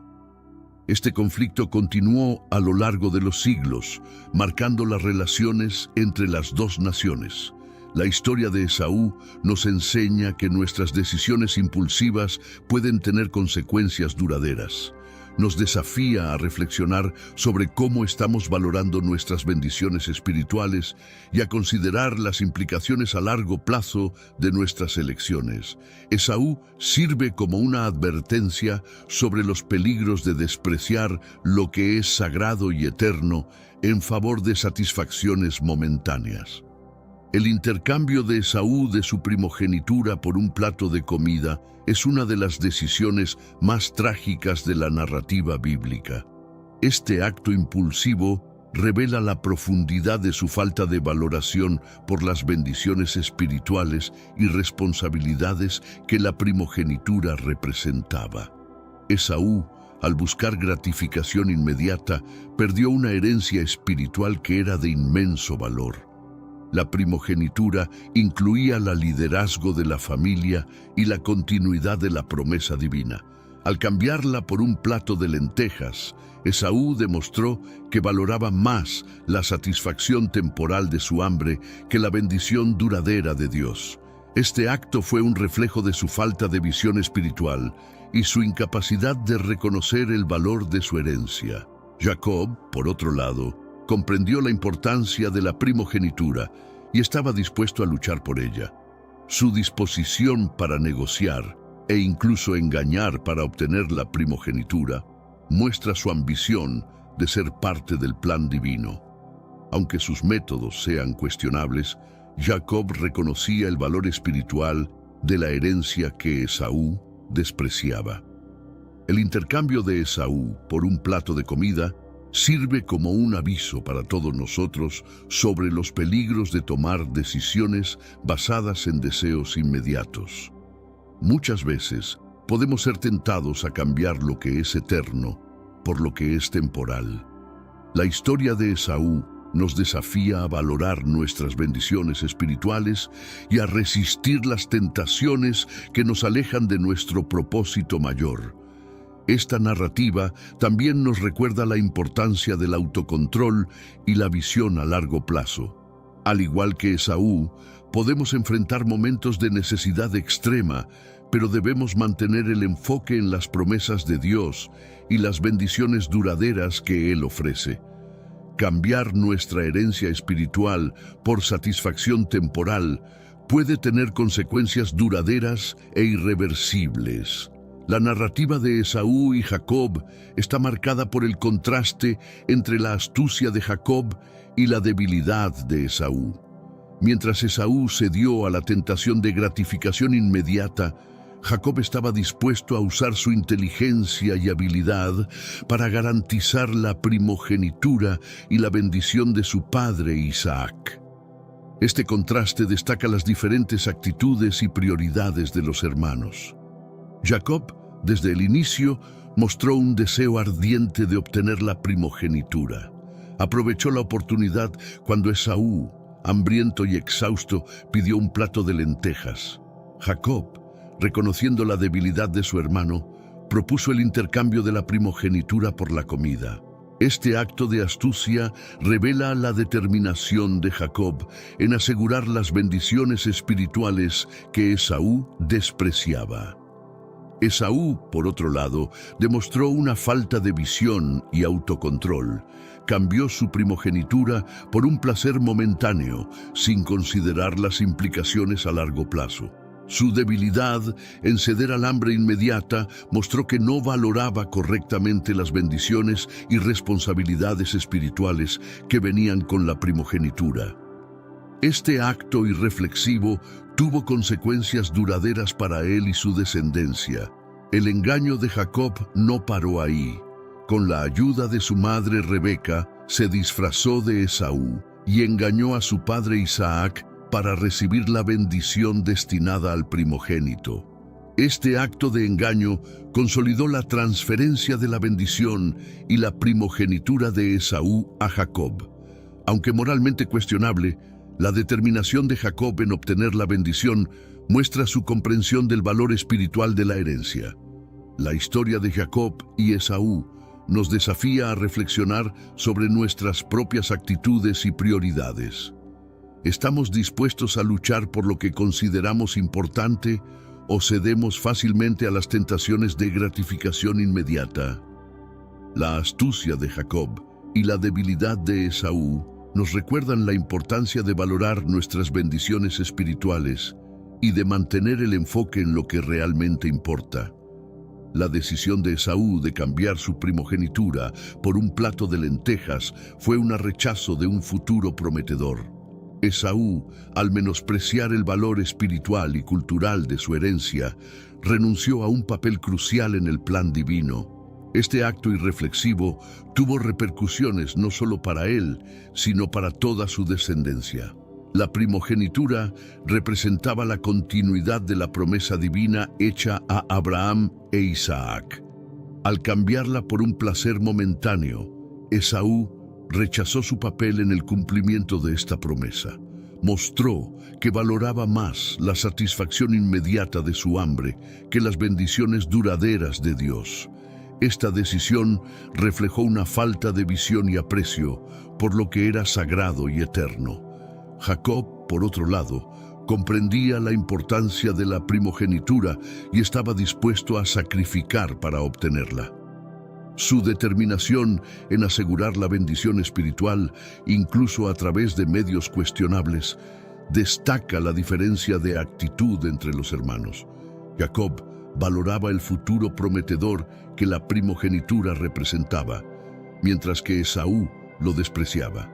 Este conflicto continuó a lo largo de los siglos, marcando las relaciones entre las dos naciones. La historia de Esaú nos enseña que nuestras decisiones impulsivas pueden tener consecuencias duraderas. Nos desafía a reflexionar sobre cómo estamos valorando nuestras bendiciones espirituales y a considerar las implicaciones a largo plazo de nuestras elecciones. Esaú sirve como una advertencia sobre los peligros de despreciar lo que es sagrado y eterno en favor de satisfacciones momentáneas. El intercambio de Esaú de su primogenitura por un plato de comida es una de las decisiones más trágicas de la narrativa bíblica. Este acto impulsivo revela la profundidad de su falta de valoración por las bendiciones espirituales y responsabilidades que la primogenitura representaba. Esaú, al buscar gratificación inmediata, perdió una herencia espiritual que era de inmenso valor. La primogenitura incluía el liderazgo de la familia y la continuidad de la promesa divina. Al cambiarla por un plato de lentejas, Esaú demostró que valoraba más la satisfacción temporal de su hambre que la bendición duradera de Dios. Este acto fue un reflejo de su falta de visión espiritual y su incapacidad de reconocer el valor de su herencia. Jacob, por otro lado, comprendió la importancia de la primogenitura y estaba dispuesto a luchar por ella. Su disposición para negociar e incluso engañar para obtener la primogenitura muestra su ambición de ser parte del plan divino. Aunque sus métodos sean cuestionables, Jacob reconocía el valor espiritual de la herencia que Esaú despreciaba. El intercambio de Esaú por un plato de comida sirve como un aviso para todos nosotros sobre los peligros de tomar decisiones basadas en deseos inmediatos. Muchas veces podemos ser tentados a cambiar lo que es eterno por lo que es temporal. La historia de Esaú nos desafía a valorar nuestras bendiciones espirituales y a resistir las tentaciones que nos alejan de nuestro propósito mayor. Esta narrativa también nos recuerda la importancia del autocontrol y la visión a largo plazo. Al igual que Esaú, podemos enfrentar momentos de necesidad extrema, pero debemos mantener el enfoque en las promesas de Dios y las bendiciones duraderas que Él ofrece. Cambiar nuestra herencia espiritual por satisfacción temporal puede tener consecuencias duraderas e irreversibles. La narrativa de Esaú y Jacob está marcada por el contraste entre la astucia de Jacob y la debilidad de Esaú. Mientras Esaú cedió a la tentación de gratificación inmediata, Jacob estaba dispuesto a usar su inteligencia y habilidad para garantizar la primogenitura y la bendición de su padre Isaac. Este contraste destaca las diferentes actitudes y prioridades de los hermanos. Jacob, desde el inicio, mostró un deseo ardiente de obtener la primogenitura. Aprovechó la oportunidad cuando Esaú, hambriento y exhausto, pidió un plato de lentejas. Jacob, reconociendo la debilidad de su hermano, propuso el intercambio de la primogenitura por la comida. Este acto de astucia revela la determinación de Jacob en asegurar las bendiciones espirituales que Esaú despreciaba. Esaú, por otro lado, demostró una falta de visión y autocontrol. Cambió su primogenitura por un placer momentáneo, sin considerar las implicaciones a largo plazo. Su debilidad en ceder al hambre inmediata mostró que no valoraba correctamente las bendiciones y responsabilidades espirituales que venían con la primogenitura. Este acto irreflexivo tuvo consecuencias duraderas para él y su descendencia. El engaño de Jacob no paró ahí. Con la ayuda de su madre Rebeca, se disfrazó de Esaú y engañó a su padre Isaac para recibir la bendición destinada al primogénito. Este acto de engaño consolidó la transferencia de la bendición y la primogenitura de Esaú a Jacob. Aunque moralmente cuestionable, la determinación de Jacob en obtener la bendición muestra su comprensión del valor espiritual de la herencia. La historia de Jacob y Esaú nos desafía a reflexionar sobre nuestras propias actitudes y prioridades. ¿Estamos dispuestos a luchar por lo que consideramos importante o cedemos fácilmente a las tentaciones de gratificación inmediata? La astucia de Jacob y la debilidad de Esaú nos recuerdan la importancia de valorar nuestras bendiciones espirituales y de mantener el enfoque en lo que realmente importa. La decisión de Esaú de cambiar su primogenitura por un plato de lentejas fue un rechazo de un futuro prometedor. Esaú, al menospreciar el valor espiritual y cultural de su herencia, renunció a un papel crucial en el plan divino. Este acto irreflexivo tuvo repercusiones no solo para él, sino para toda su descendencia. La primogenitura representaba la continuidad de la promesa divina hecha a Abraham e Isaac. Al cambiarla por un placer momentáneo, Esaú rechazó su papel en el cumplimiento de esta promesa. Mostró que valoraba más la satisfacción inmediata de su hambre que las bendiciones duraderas de Dios. Esta decisión reflejó una falta de visión y aprecio por lo que era sagrado y eterno. Jacob, por otro lado, comprendía la importancia de la primogenitura y estaba dispuesto a sacrificar para obtenerla. Su determinación en asegurar la bendición espiritual, incluso a través de medios cuestionables, destaca la diferencia de actitud entre los hermanos. Jacob valoraba el futuro prometedor que la primogenitura representaba, mientras que Esaú lo despreciaba.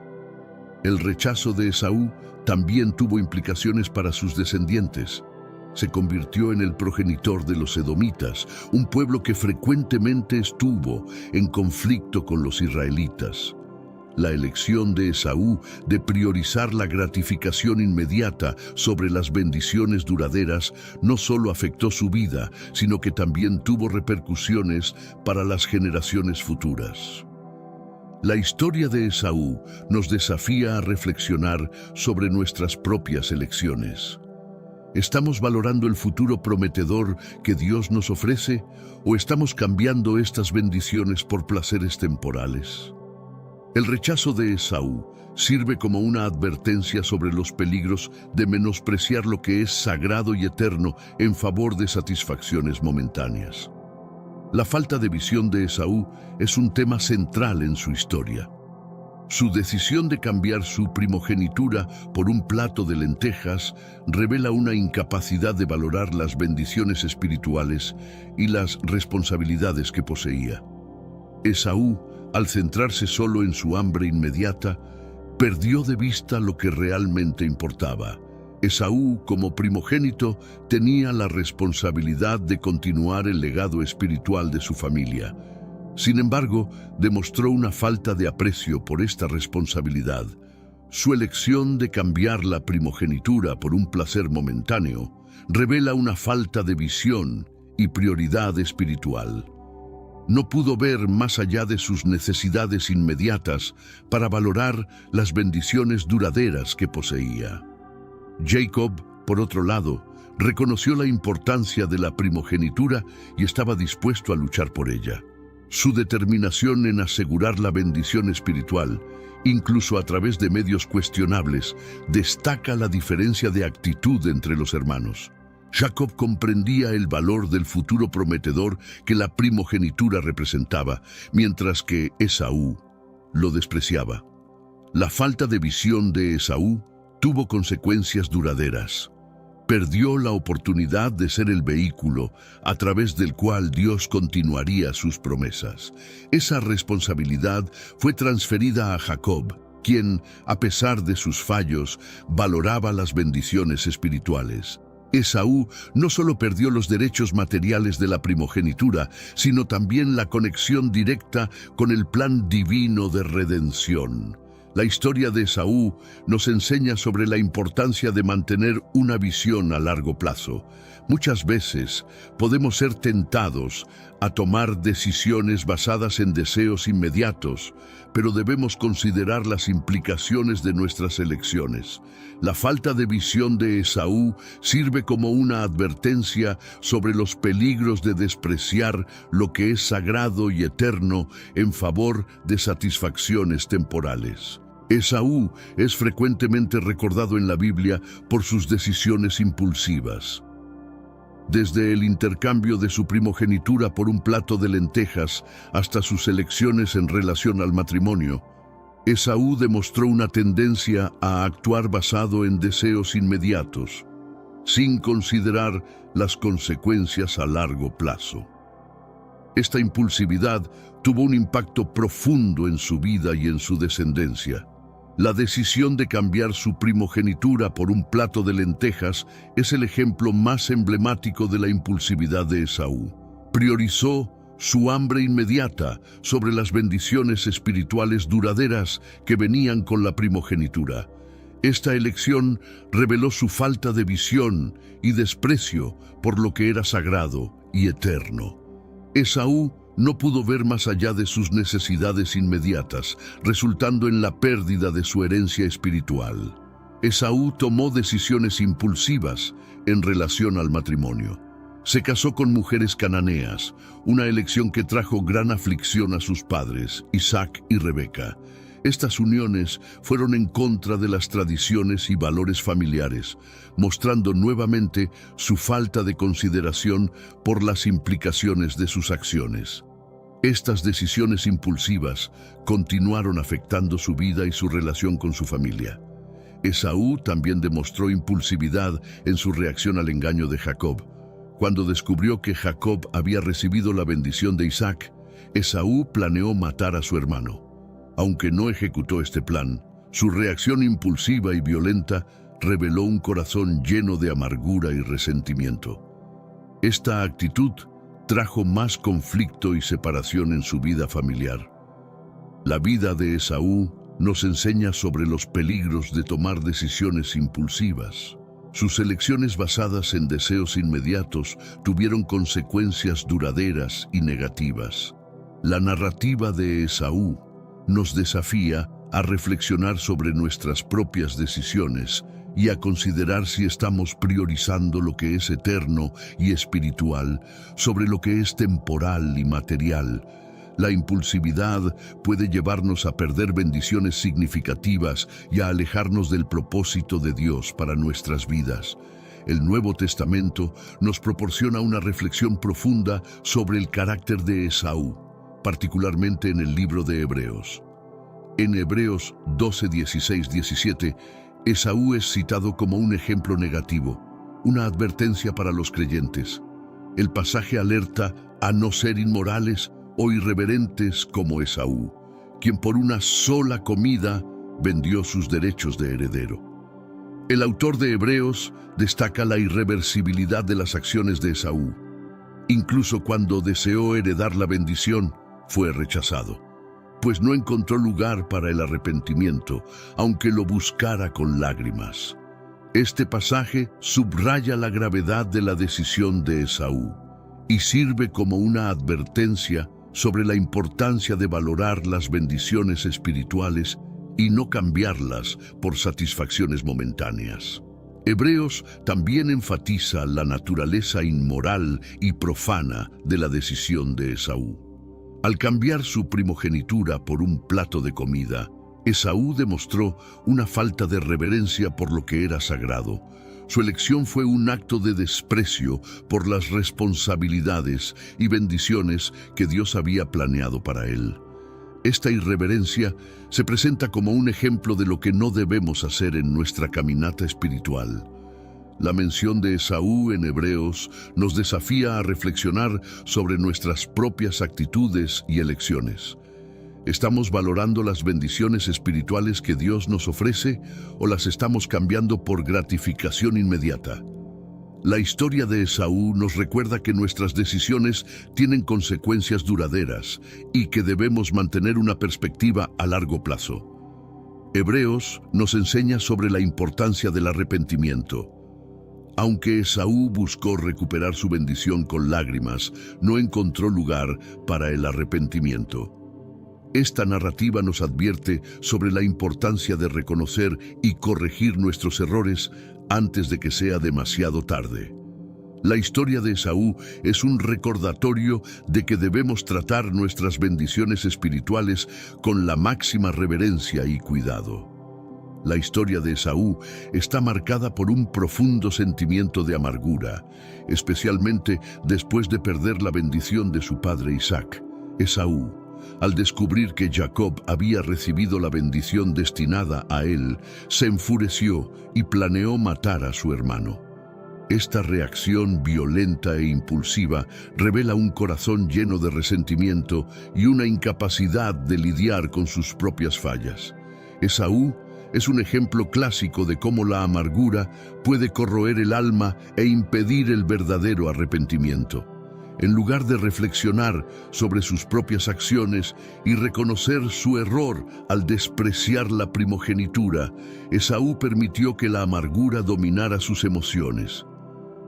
El rechazo de Esaú también tuvo implicaciones para sus descendientes. Se convirtió en el progenitor de los edomitas, un pueblo que frecuentemente estuvo en conflicto con los israelitas. La elección de Esaú de priorizar la gratificación inmediata sobre las bendiciones duraderas no solo afectó su vida, sino que también tuvo repercusiones para las generaciones futuras. La historia de Esaú nos desafía a reflexionar sobre nuestras propias elecciones. ¿Estamos valorando el futuro prometedor que Dios nos ofrece o estamos cambiando estas bendiciones por placeres temporales? El rechazo de Esaú sirve como una advertencia sobre los peligros de menospreciar lo que es sagrado y eterno en favor de satisfacciones momentáneas. La falta de visión de Esaú es un tema central en su historia. Su decisión de cambiar su primogenitura por un plato de lentejas revela una incapacidad de valorar las bendiciones espirituales y las responsabilidades que poseía. Esaú, al centrarse solo en su hambre inmediata, perdió de vista lo que realmente importaba. Esaú, como primogénito, tenía la responsabilidad de continuar el legado espiritual de su familia. Sin embargo, demostró una falta de aprecio por esta responsabilidad. Su elección de cambiar la primogenitura por un placer momentáneo revela una falta de visión y prioridad espiritual. No pudo ver más allá de sus necesidades inmediatas para valorar las bendiciones duraderas que poseía. Jacob, por otro lado, reconoció la importancia de la primogenitura y estaba dispuesto a luchar por ella. Su determinación en asegurar la bendición espiritual, incluso a través de medios cuestionables, destaca la diferencia de actitud entre los hermanos. Jacob comprendía el valor del futuro prometedor que la primogenitura representaba, mientras que Esaú lo despreciaba. La falta de visión de Esaú tuvo consecuencias duraderas. Perdió la oportunidad de ser el vehículo a través del cual Dios continuaría sus promesas. Esa responsabilidad fue transferida a Jacob, quien, a pesar de sus fallos, valoraba las bendiciones espirituales. Esaú no solo perdió los derechos materiales de la primogenitura, sino también la conexión directa con el plan divino de redención. La historia de Esaú nos enseña sobre la importancia de mantener una visión a largo plazo. Muchas veces podemos ser tentados a tomar decisiones basadas en deseos inmediatos, pero debemos considerar las implicaciones de nuestras elecciones. La falta de visión de Esaú sirve como una advertencia sobre los peligros de despreciar lo que es sagrado y eterno en favor de satisfacciones temporales. Esaú es frecuentemente recordado en la Biblia por sus decisiones impulsivas. Desde el intercambio de su primogenitura por un plato de lentejas hasta sus elecciones en relación al matrimonio, Esaú demostró una tendencia a actuar basado en deseos inmediatos, sin considerar las consecuencias a largo plazo. Esta impulsividad tuvo un impacto profundo en su vida y en su descendencia. La decisión de cambiar su primogenitura por un plato de lentejas es el ejemplo más emblemático de la impulsividad de Esaú. Priorizó su hambre inmediata sobre las bendiciones espirituales duraderas que venían con la primogenitura. Esta elección reveló su falta de visión y desprecio por lo que era sagrado y eterno. Esaú no pudo ver más allá de sus necesidades inmediatas, resultando en la pérdida de su herencia espiritual. Esaú tomó decisiones impulsivas en relación al matrimonio. Se casó con mujeres cananeas, una elección que trajo gran aflicción a sus padres, Isaac y Rebeca. Estas uniones fueron en contra de las tradiciones y valores familiares, mostrando nuevamente su falta de consideración por las implicaciones de sus acciones. Estas decisiones impulsivas continuaron afectando su vida y su relación con su familia. Esaú también demostró impulsividad en su reacción al engaño de Jacob. Cuando descubrió que Jacob había recibido la bendición de Isaac, Esaú planeó matar a su hermano. Aunque no ejecutó este plan, su reacción impulsiva y violenta reveló un corazón lleno de amargura y resentimiento. Esta actitud trajo más conflicto y separación en su vida familiar. La vida de Esaú nos enseña sobre los peligros de tomar decisiones impulsivas. Sus elecciones basadas en deseos inmediatos tuvieron consecuencias duraderas y negativas. La narrativa de Esaú nos desafía a reflexionar sobre nuestras propias decisiones y a considerar si estamos priorizando lo que es eterno y espiritual sobre lo que es temporal y material. La impulsividad puede llevarnos a perder bendiciones significativas y a alejarnos del propósito de Dios para nuestras vidas. El Nuevo Testamento nos proporciona una reflexión profunda sobre el carácter de Esaú, particularmente en el libro de Hebreos. En Hebreos 12, 16, 17, Esaú es citado como un ejemplo negativo, una advertencia para los creyentes. El pasaje alerta a no ser inmorales o irreverentes como Esaú, quien por una sola comida vendió sus derechos de heredero. El autor de Hebreos destaca la irreversibilidad de las acciones de Esaú. Incluso cuando deseó heredar la bendición, fue rechazado, pues no encontró lugar para el arrepentimiento, aunque lo buscara con lágrimas. Este pasaje subraya la gravedad de la decisión de Esaú y sirve como una advertencia sobre la importancia de valorar las bendiciones espirituales y no cambiarlas por satisfacciones momentáneas. Hebreos también enfatiza la naturaleza inmoral y profana de la decisión de Esaú. Al cambiar su primogenitura por un plato de comida, Esaú demostró una falta de reverencia por lo que era sagrado. Su elección fue un acto de desprecio por las responsabilidades y bendiciones que Dios había planeado para él. Esta irreverencia se presenta como un ejemplo de lo que no debemos hacer en nuestra caminata espiritual. La mención de Esaú en Hebreos nos desafía a reflexionar sobre nuestras propias actitudes y elecciones. ¿Estamos valorando las bendiciones espirituales que Dios nos ofrece o las estamos cambiando por gratificación inmediata? La historia de Esaú nos recuerda que nuestras decisiones tienen consecuencias duraderas y que debemos mantener una perspectiva a largo plazo. Hebreos nos enseña sobre la importancia del arrepentimiento. Aunque Esaú buscó recuperar su bendición con lágrimas, no encontró lugar para el arrepentimiento. Esta narrativa nos advierte sobre la importancia de reconocer y corregir nuestros errores antes de que sea demasiado tarde. La historia de Esaú es un recordatorio de que debemos tratar nuestras bendiciones espirituales con la máxima reverencia y cuidado. La historia de Esaú está marcada por un profundo sentimiento de amargura, especialmente después de perder la bendición de su padre Isaac. Esaú, al descubrir que Jacob había recibido la bendición destinada a él, se enfureció y planeó matar a su hermano. Esta reacción violenta e impulsiva revela un corazón lleno de resentimiento y una incapacidad de lidiar con sus propias fallas. Esaú es un ejemplo clásico de cómo la amargura puede corroer el alma e impedir el verdadero arrepentimiento. En lugar de reflexionar sobre sus propias acciones y reconocer su error al despreciar la primogenitura, Esaú permitió que la amargura dominara sus emociones.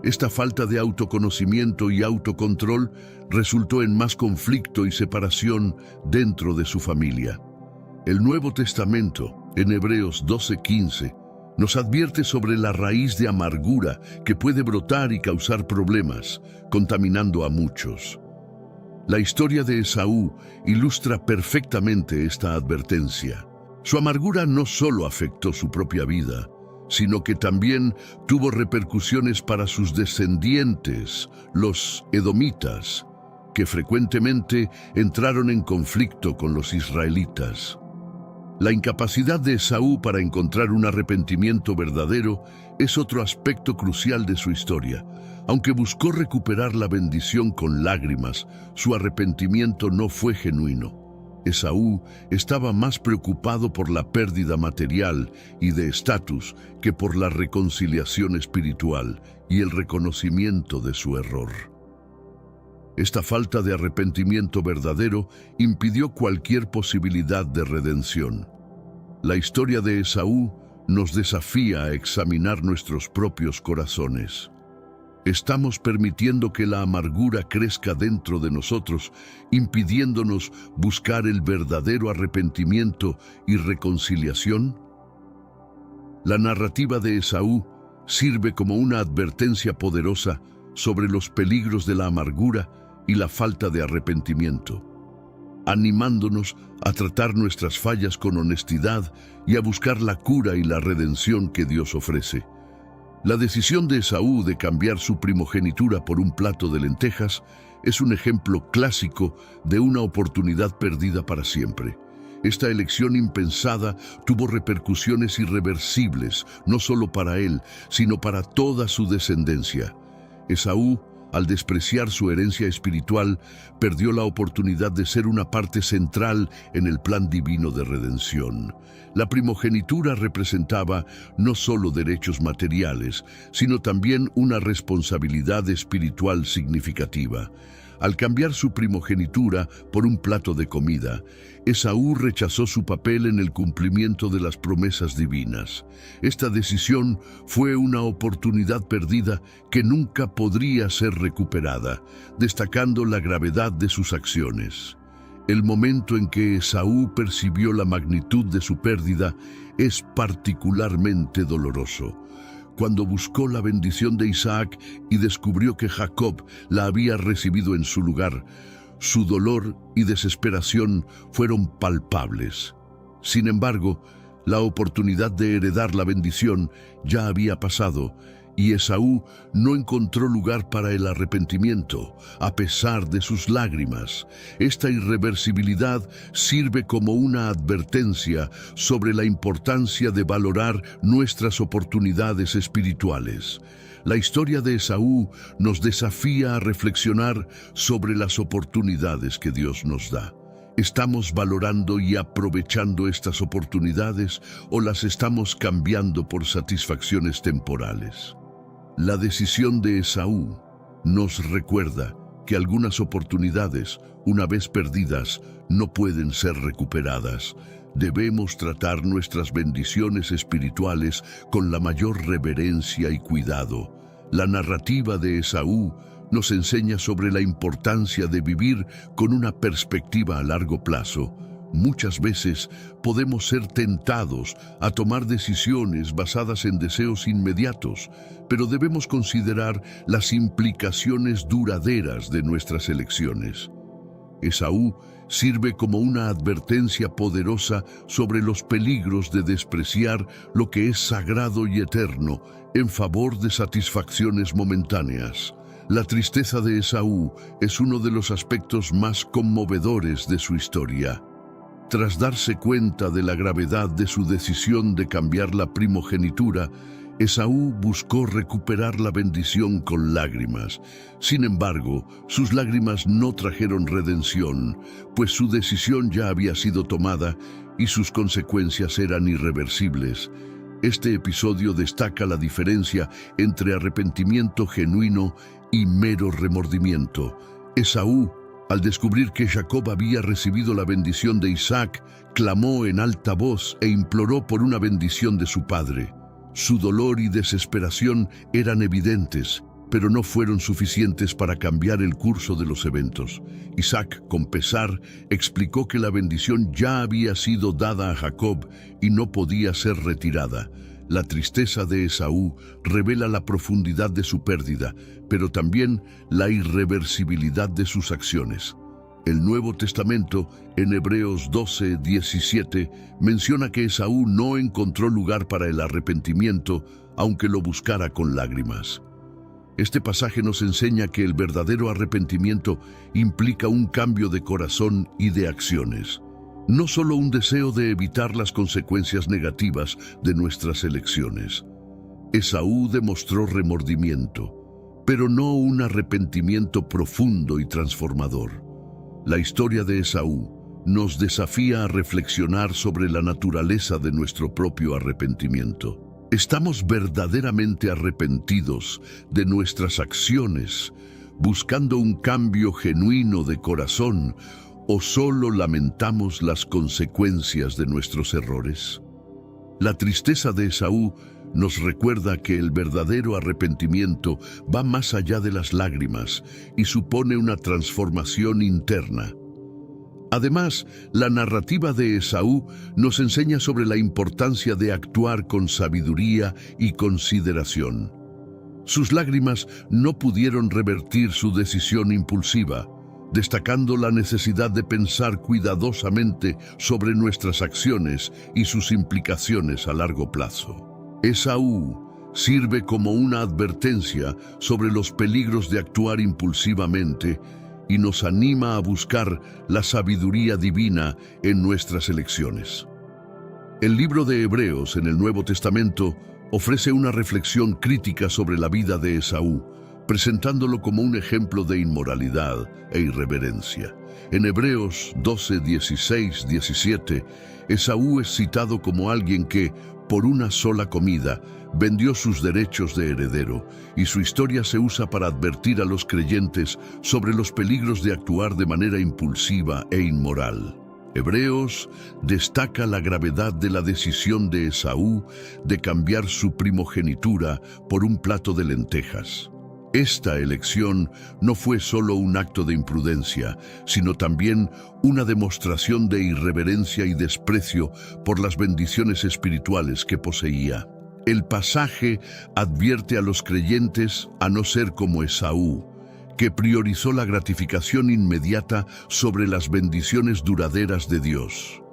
Esta falta de autoconocimiento y autocontrol resultó en más conflicto y separación dentro de su familia. El Nuevo Testamento, en Hebreos 12:15, nos advierte sobre la raíz de amargura que puede brotar y causar problemas, contaminando a muchos. La historia de Esaú ilustra perfectamente esta advertencia. Su amargura no solo afectó su propia vida, sino que también tuvo repercusiones para sus descendientes, los edomitas, que frecuentemente entraron en conflicto con los israelitas. La incapacidad de Esaú para encontrar un arrepentimiento verdadero es otro aspecto crucial de su historia. Aunque buscó recuperar la bendición con lágrimas, su arrepentimiento no fue genuino. Esaú estaba más preocupado por la pérdida material y de estatus que por la reconciliación espiritual y el reconocimiento de su error. Esta falta de arrepentimiento verdadero impidió cualquier posibilidad de redención. La historia de Esaú nos desafía a examinar nuestros propios corazones. Estamos permitiendo que la amargura crezca dentro de nosotros, impidiéndonos buscar el verdadero arrepentimiento y reconciliación. La narrativa de Esaú sirve como una advertencia poderosa sobre los peligros de la amargura y la falta de arrepentimiento, animándonos a tratar nuestras fallas con honestidad y a buscar la cura y la redención que Dios ofrece. La decisión de Esaú de cambiar su primogenitura por un plato de lentejas es un ejemplo clásico de una oportunidad perdida para siempre. Esta elección impensada tuvo repercusiones irreversibles, no solo para él, sino para toda su descendencia. Esaú, al despreciar su herencia espiritual, perdió la oportunidad de ser una parte central en el plan divino de redención. La primogenitura representaba no solo derechos materiales, sino también una responsabilidad espiritual significativa. Al cambiar su primogenitura por un plato de comida, Esaú rechazó su papel en el cumplimiento de las promesas divinas. Esta decisión fue una oportunidad perdida que nunca podría ser recuperada, destacando la gravedad de sus acciones. El momento en que Esaú percibió la magnitud de su pérdida es particularmente doloroso. Cuando buscó la bendición de Isaac y descubrió que Jacob la había recibido en su lugar, su dolor y desesperación fueron palpables. Sin embargo, la oportunidad de heredar la bendición ya había pasado y Esaú no encontró lugar para el arrepentimiento, a pesar de sus lágrimas. Esta irreversibilidad sirve como una advertencia sobre la importancia de valorar nuestras oportunidades espirituales. La historia de Esaú nos desafía a reflexionar sobre las oportunidades que Dios nos da. ¿Estamos valorando y aprovechando estas oportunidades o las estamos cambiando por satisfacciones temporales? La decisión de Esaú nos recuerda que algunas oportunidades, una vez perdidas, no pueden ser recuperadas. Debemos tratar nuestras bendiciones espirituales con la mayor reverencia y cuidado. La narrativa de Esaú nos enseña sobre la importancia de vivir con una perspectiva a largo plazo. Muchas veces podemos ser tentados a tomar decisiones basadas en deseos inmediatos, pero debemos considerar las implicaciones duraderas de nuestras elecciones. Esaú sirve como una advertencia poderosa sobre los peligros de despreciar lo que es sagrado y eterno en favor de satisfacciones momentáneas. La tristeza de Esaú es uno de los aspectos más conmovedores de su historia. Tras darse cuenta de la gravedad de su decisión de cambiar la primogenitura, Esaú buscó recuperar la bendición con lágrimas. Sin embargo, sus lágrimas no trajeron redención, pues su decisión ya había sido tomada y sus consecuencias eran irreversibles. Este episodio destaca la diferencia entre arrepentimiento genuino y mero remordimiento. Esaú, al descubrir que Jacob había recibido la bendición de Isaac, clamó en alta voz e imploró por una bendición de su padre. Su dolor y desesperación eran evidentes, pero no fueron suficientes para cambiar el curso de los eventos. Isaac, con pesar, explicó que la bendición ya había sido dada a Jacob y no podía ser retirada. La tristeza de Esaú revela la profundidad de su pérdida, pero también la irreversibilidad de sus acciones. El Nuevo Testamento, en Hebreos 12:17, menciona que Esaú no encontró lugar para el arrepentimiento, aunque lo buscara con lágrimas. Este pasaje nos enseña que el verdadero arrepentimiento implica un cambio de corazón y de acciones. No solo un deseo de evitar las consecuencias negativas de nuestras elecciones. Esaú demostró remordimiento, pero no un arrepentimiento profundo y transformador. La historia de Esaú nos desafía a reflexionar sobre la naturaleza de nuestro propio arrepentimiento. ¿Estamos verdaderamente arrepentidos de nuestras acciones, buscando un cambio genuino de corazón, o solo lamentamos las consecuencias de nuestros errores? La tristeza de Esaú nos recuerda que el verdadero arrepentimiento va más allá de las lágrimas y supone una transformación interna. Además, la narrativa de Esaú nos enseña sobre la importancia de actuar con sabiduría y consideración. Sus lágrimas no pudieron revertir su decisión impulsiva, destacando la necesidad de pensar cuidadosamente sobre nuestras acciones y sus implicaciones a largo plazo. Esaú sirve como una advertencia sobre los peligros de actuar impulsivamente y nos anima a buscar la sabiduría divina en nuestras elecciones. El libro de Hebreos en el Nuevo Testamento ofrece una reflexión crítica sobre la vida de Esaú, presentándolo como un ejemplo de inmoralidad e irreverencia. En Hebreos 12, 16, 17, Esaú es citado como alguien que, por una sola comida, vendió sus derechos de heredero, y su historia se usa para advertir a los creyentes sobre los peligros de actuar de manera impulsiva e inmoral. Hebreos destaca la gravedad de la decisión de Esaú de cambiar su primogenitura por un plato de lentejas. Esta elección no fue solo un acto de imprudencia, sino también una demostración de irreverencia y desprecio por las bendiciones espirituales que poseía. El pasaje advierte a los creyentes a no ser como Esaú, que priorizó la gratificación inmediata sobre las bendiciones duraderas de Dios.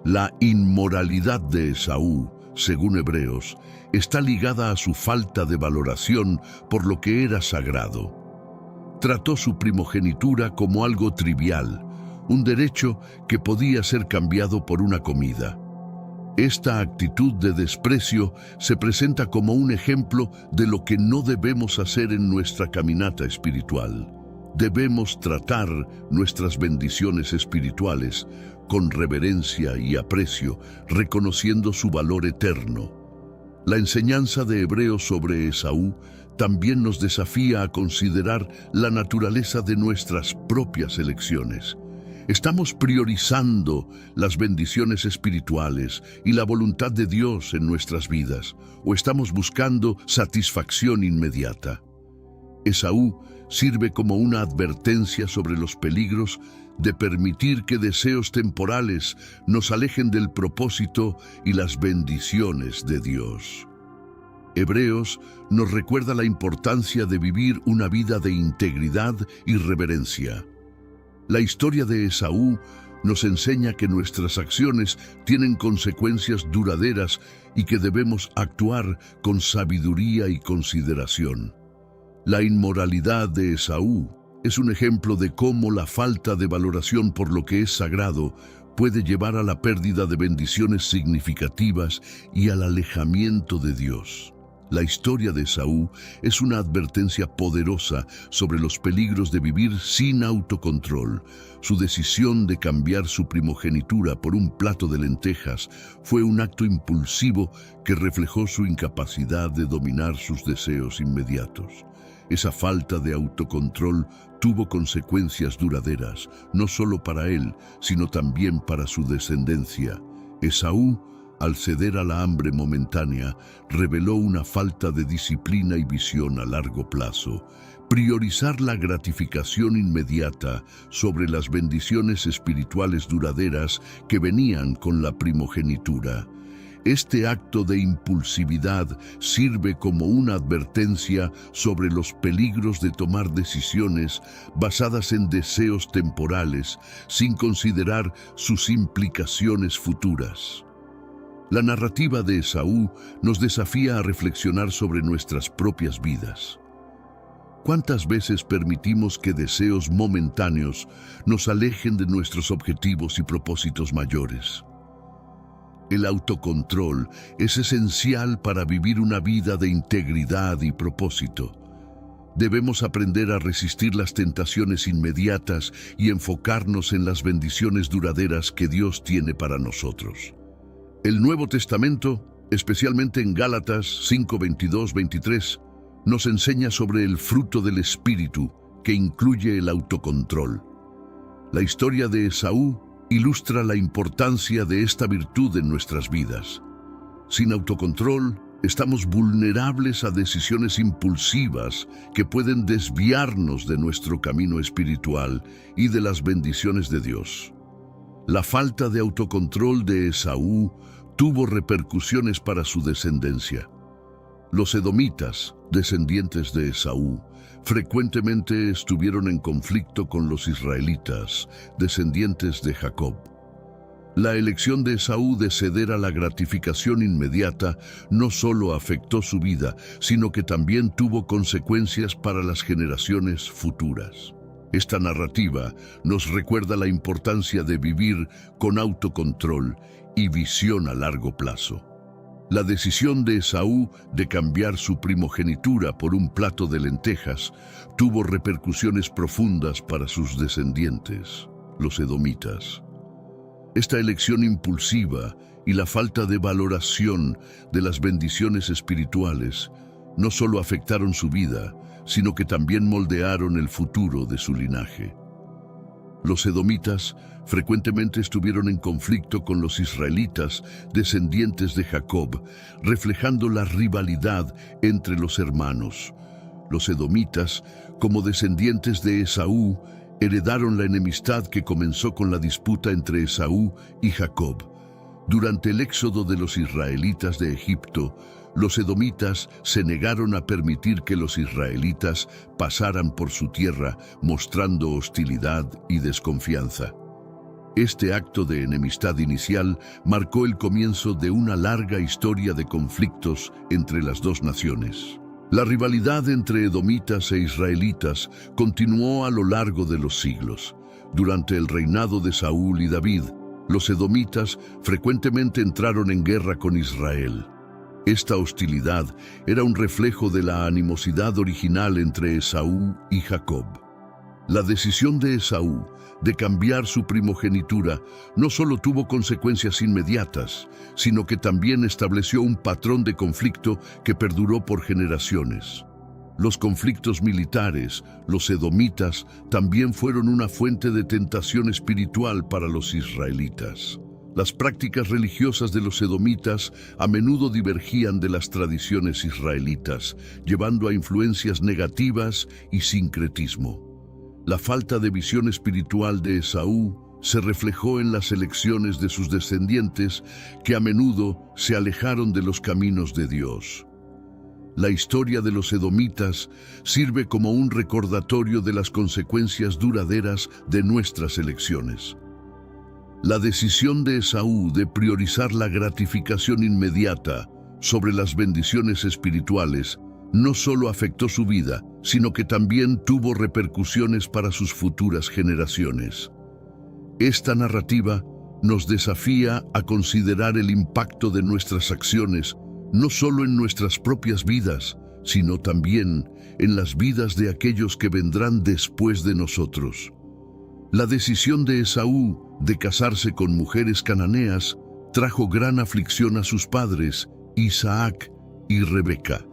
La inmoralidad de Esaú, según Hebreos, está ligada a su falta de valoración por lo que era sagrado. Trató su primogenitura como algo trivial, un derecho que podía ser cambiado por una comida. Esta actitud de desprecio se presenta como un ejemplo de lo que no debemos hacer en nuestra caminata espiritual. Debemos tratar nuestras bendiciones espirituales con reverencia y aprecio, reconociendo su valor eterno. La enseñanza de Hebreos sobre Esaú también nos desafía a considerar la naturaleza de nuestras propias elecciones. ¿Estamos priorizando las bendiciones espirituales y la voluntad de Dios en nuestras vidas, o estamos buscando satisfacción inmediata? Esaú sirve como una advertencia sobre los peligros de permitir que deseos temporales nos alejen del propósito y las bendiciones de Dios. Hebreos nos recuerda la importancia de vivir una vida de integridad y reverencia. La historia de Esaú nos enseña que nuestras acciones tienen consecuencias duraderas y que debemos actuar con sabiduría y consideración. La inmoralidad de Esaú es un ejemplo de cómo la falta de valoración por lo que es sagrado puede llevar a la pérdida de bendiciones significativas y al alejamiento de Dios. La historia de Esaú es una advertencia poderosa sobre los peligros de vivir sin autocontrol. Su decisión de cambiar su primogenitura por un plato de lentejas fue un acto impulsivo que reflejó su incapacidad de dominar sus deseos inmediatos. Esa falta de autocontrol tuvo consecuencias duraderas, no solo para él, sino también para su descendencia. Esaú, al ceder a la hambre momentánea, reveló una falta de disciplina y visión a largo plazo. Priorizar la gratificación inmediata sobre las bendiciones espirituales duraderas que venían con la primogenitura. Este acto de impulsividad sirve como una advertencia sobre los peligros de tomar decisiones basadas en deseos temporales sin considerar sus implicaciones futuras. La narrativa de Esaú nos desafía a reflexionar sobre nuestras propias vidas. ¿Cuántas veces permitimos que deseos momentáneos nos alejen de nuestros objetivos y propósitos mayores? El autocontrol es esencial para vivir una vida de integridad y propósito. Debemos aprender a resistir las tentaciones inmediatas y enfocarnos en las bendiciones duraderas que Dios tiene para nosotros. El Nuevo Testamento, especialmente en Gálatas 5:22-23, nos enseña sobre el fruto del Espíritu, que incluye el autocontrol. La historia de Esaú ilustra la importancia de esta virtud en nuestras vidas. Sin autocontrol, estamos vulnerables a decisiones impulsivas que pueden desviarnos de nuestro camino espiritual y de las bendiciones de Dios. La falta de autocontrol de Esaú tuvo repercusiones para su descendencia. Los edomitas, descendientes de Esaú, frecuentemente estuvieron en conflicto con los israelitas, descendientes de Jacob. La elección de Esaú de ceder a la gratificación inmediata no solo afectó su vida, sino que también tuvo consecuencias para las generaciones futuras. Esta narrativa nos recuerda la importancia de vivir con autocontrol y visión a largo plazo. La decisión de Esaú de cambiar su primogenitura por un plato de lentejas tuvo repercusiones profundas para sus descendientes, los edomitas. Esta elección impulsiva y la falta de valoración de las bendiciones espirituales no solo afectaron su vida, sino que también moldearon el futuro de su linaje. Los edomitas frecuentemente estuvieron en conflicto con los israelitas, descendientes de Jacob, reflejando la rivalidad entre los hermanos. Los edomitas, como descendientes de Esaú, heredaron la enemistad que comenzó con la disputa entre Esaú y Jacob. Durante el éxodo de los israelitas de Egipto, los edomitas se negaron a permitir que los israelitas pasaran por su tierra, mostrando hostilidad y desconfianza. Este acto de enemistad inicial marcó el comienzo de una larga historia de conflictos entre las dos naciones. La rivalidad entre edomitas e israelitas continuó a lo largo de los siglos. Durante el reinado de Saúl y David, los edomitas frecuentemente entraron en guerra con Israel. Esta hostilidad era un reflejo de la animosidad original entre Esaú y Jacob. La decisión de Esaú de cambiar su primogenitura no solo tuvo consecuencias inmediatas, sino que también estableció un patrón de conflicto que perduró por generaciones. Los conflictos militares, los edomitas, también fueron una fuente de tentación espiritual para los israelitas. Las prácticas religiosas de los edomitas a menudo divergían de las tradiciones israelitas, llevando a influencias negativas y sincretismo. La falta de visión espiritual de Esaú se reflejó en las elecciones de sus descendientes, que a menudo se alejaron de los caminos de Dios. La historia de los edomitas sirve como un recordatorio de las consecuencias duraderas de nuestras elecciones. La decisión de Esaú de priorizar la gratificación inmediata sobre las bendiciones espirituales no solo afectó su vida, sino que también tuvo repercusiones para sus futuras generaciones. Esta narrativa nos desafía a considerar el impacto de nuestras acciones, no solo en nuestras propias vidas, sino también en las vidas de aquellos que vendrán después de nosotros. La decisión de Esaú de casarse con mujeres cananeas trajo gran aflicción a sus padres, Isaac y Rebeca.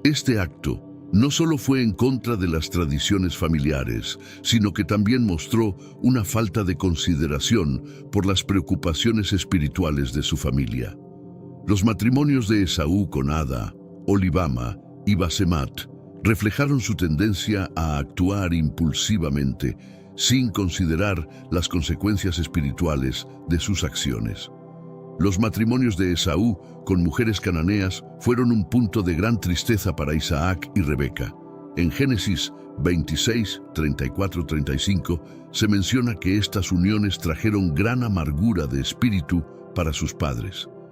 Este acto no solo fue en contra de las tradiciones familiares, sino que también mostró una falta de consideración por las preocupaciones espirituales de su familia. Los matrimonios de Esaú con Ada, Olibama y Basemat reflejaron su tendencia a actuar impulsivamente, sin considerar las consecuencias espirituales de sus acciones. Los matrimonios de Esaú con mujeres cananeas fueron un punto de gran tristeza para Isaac y Rebeca. En Génesis 26, 34-35 se menciona que estas uniones trajeron gran amargura de espíritu para sus padres.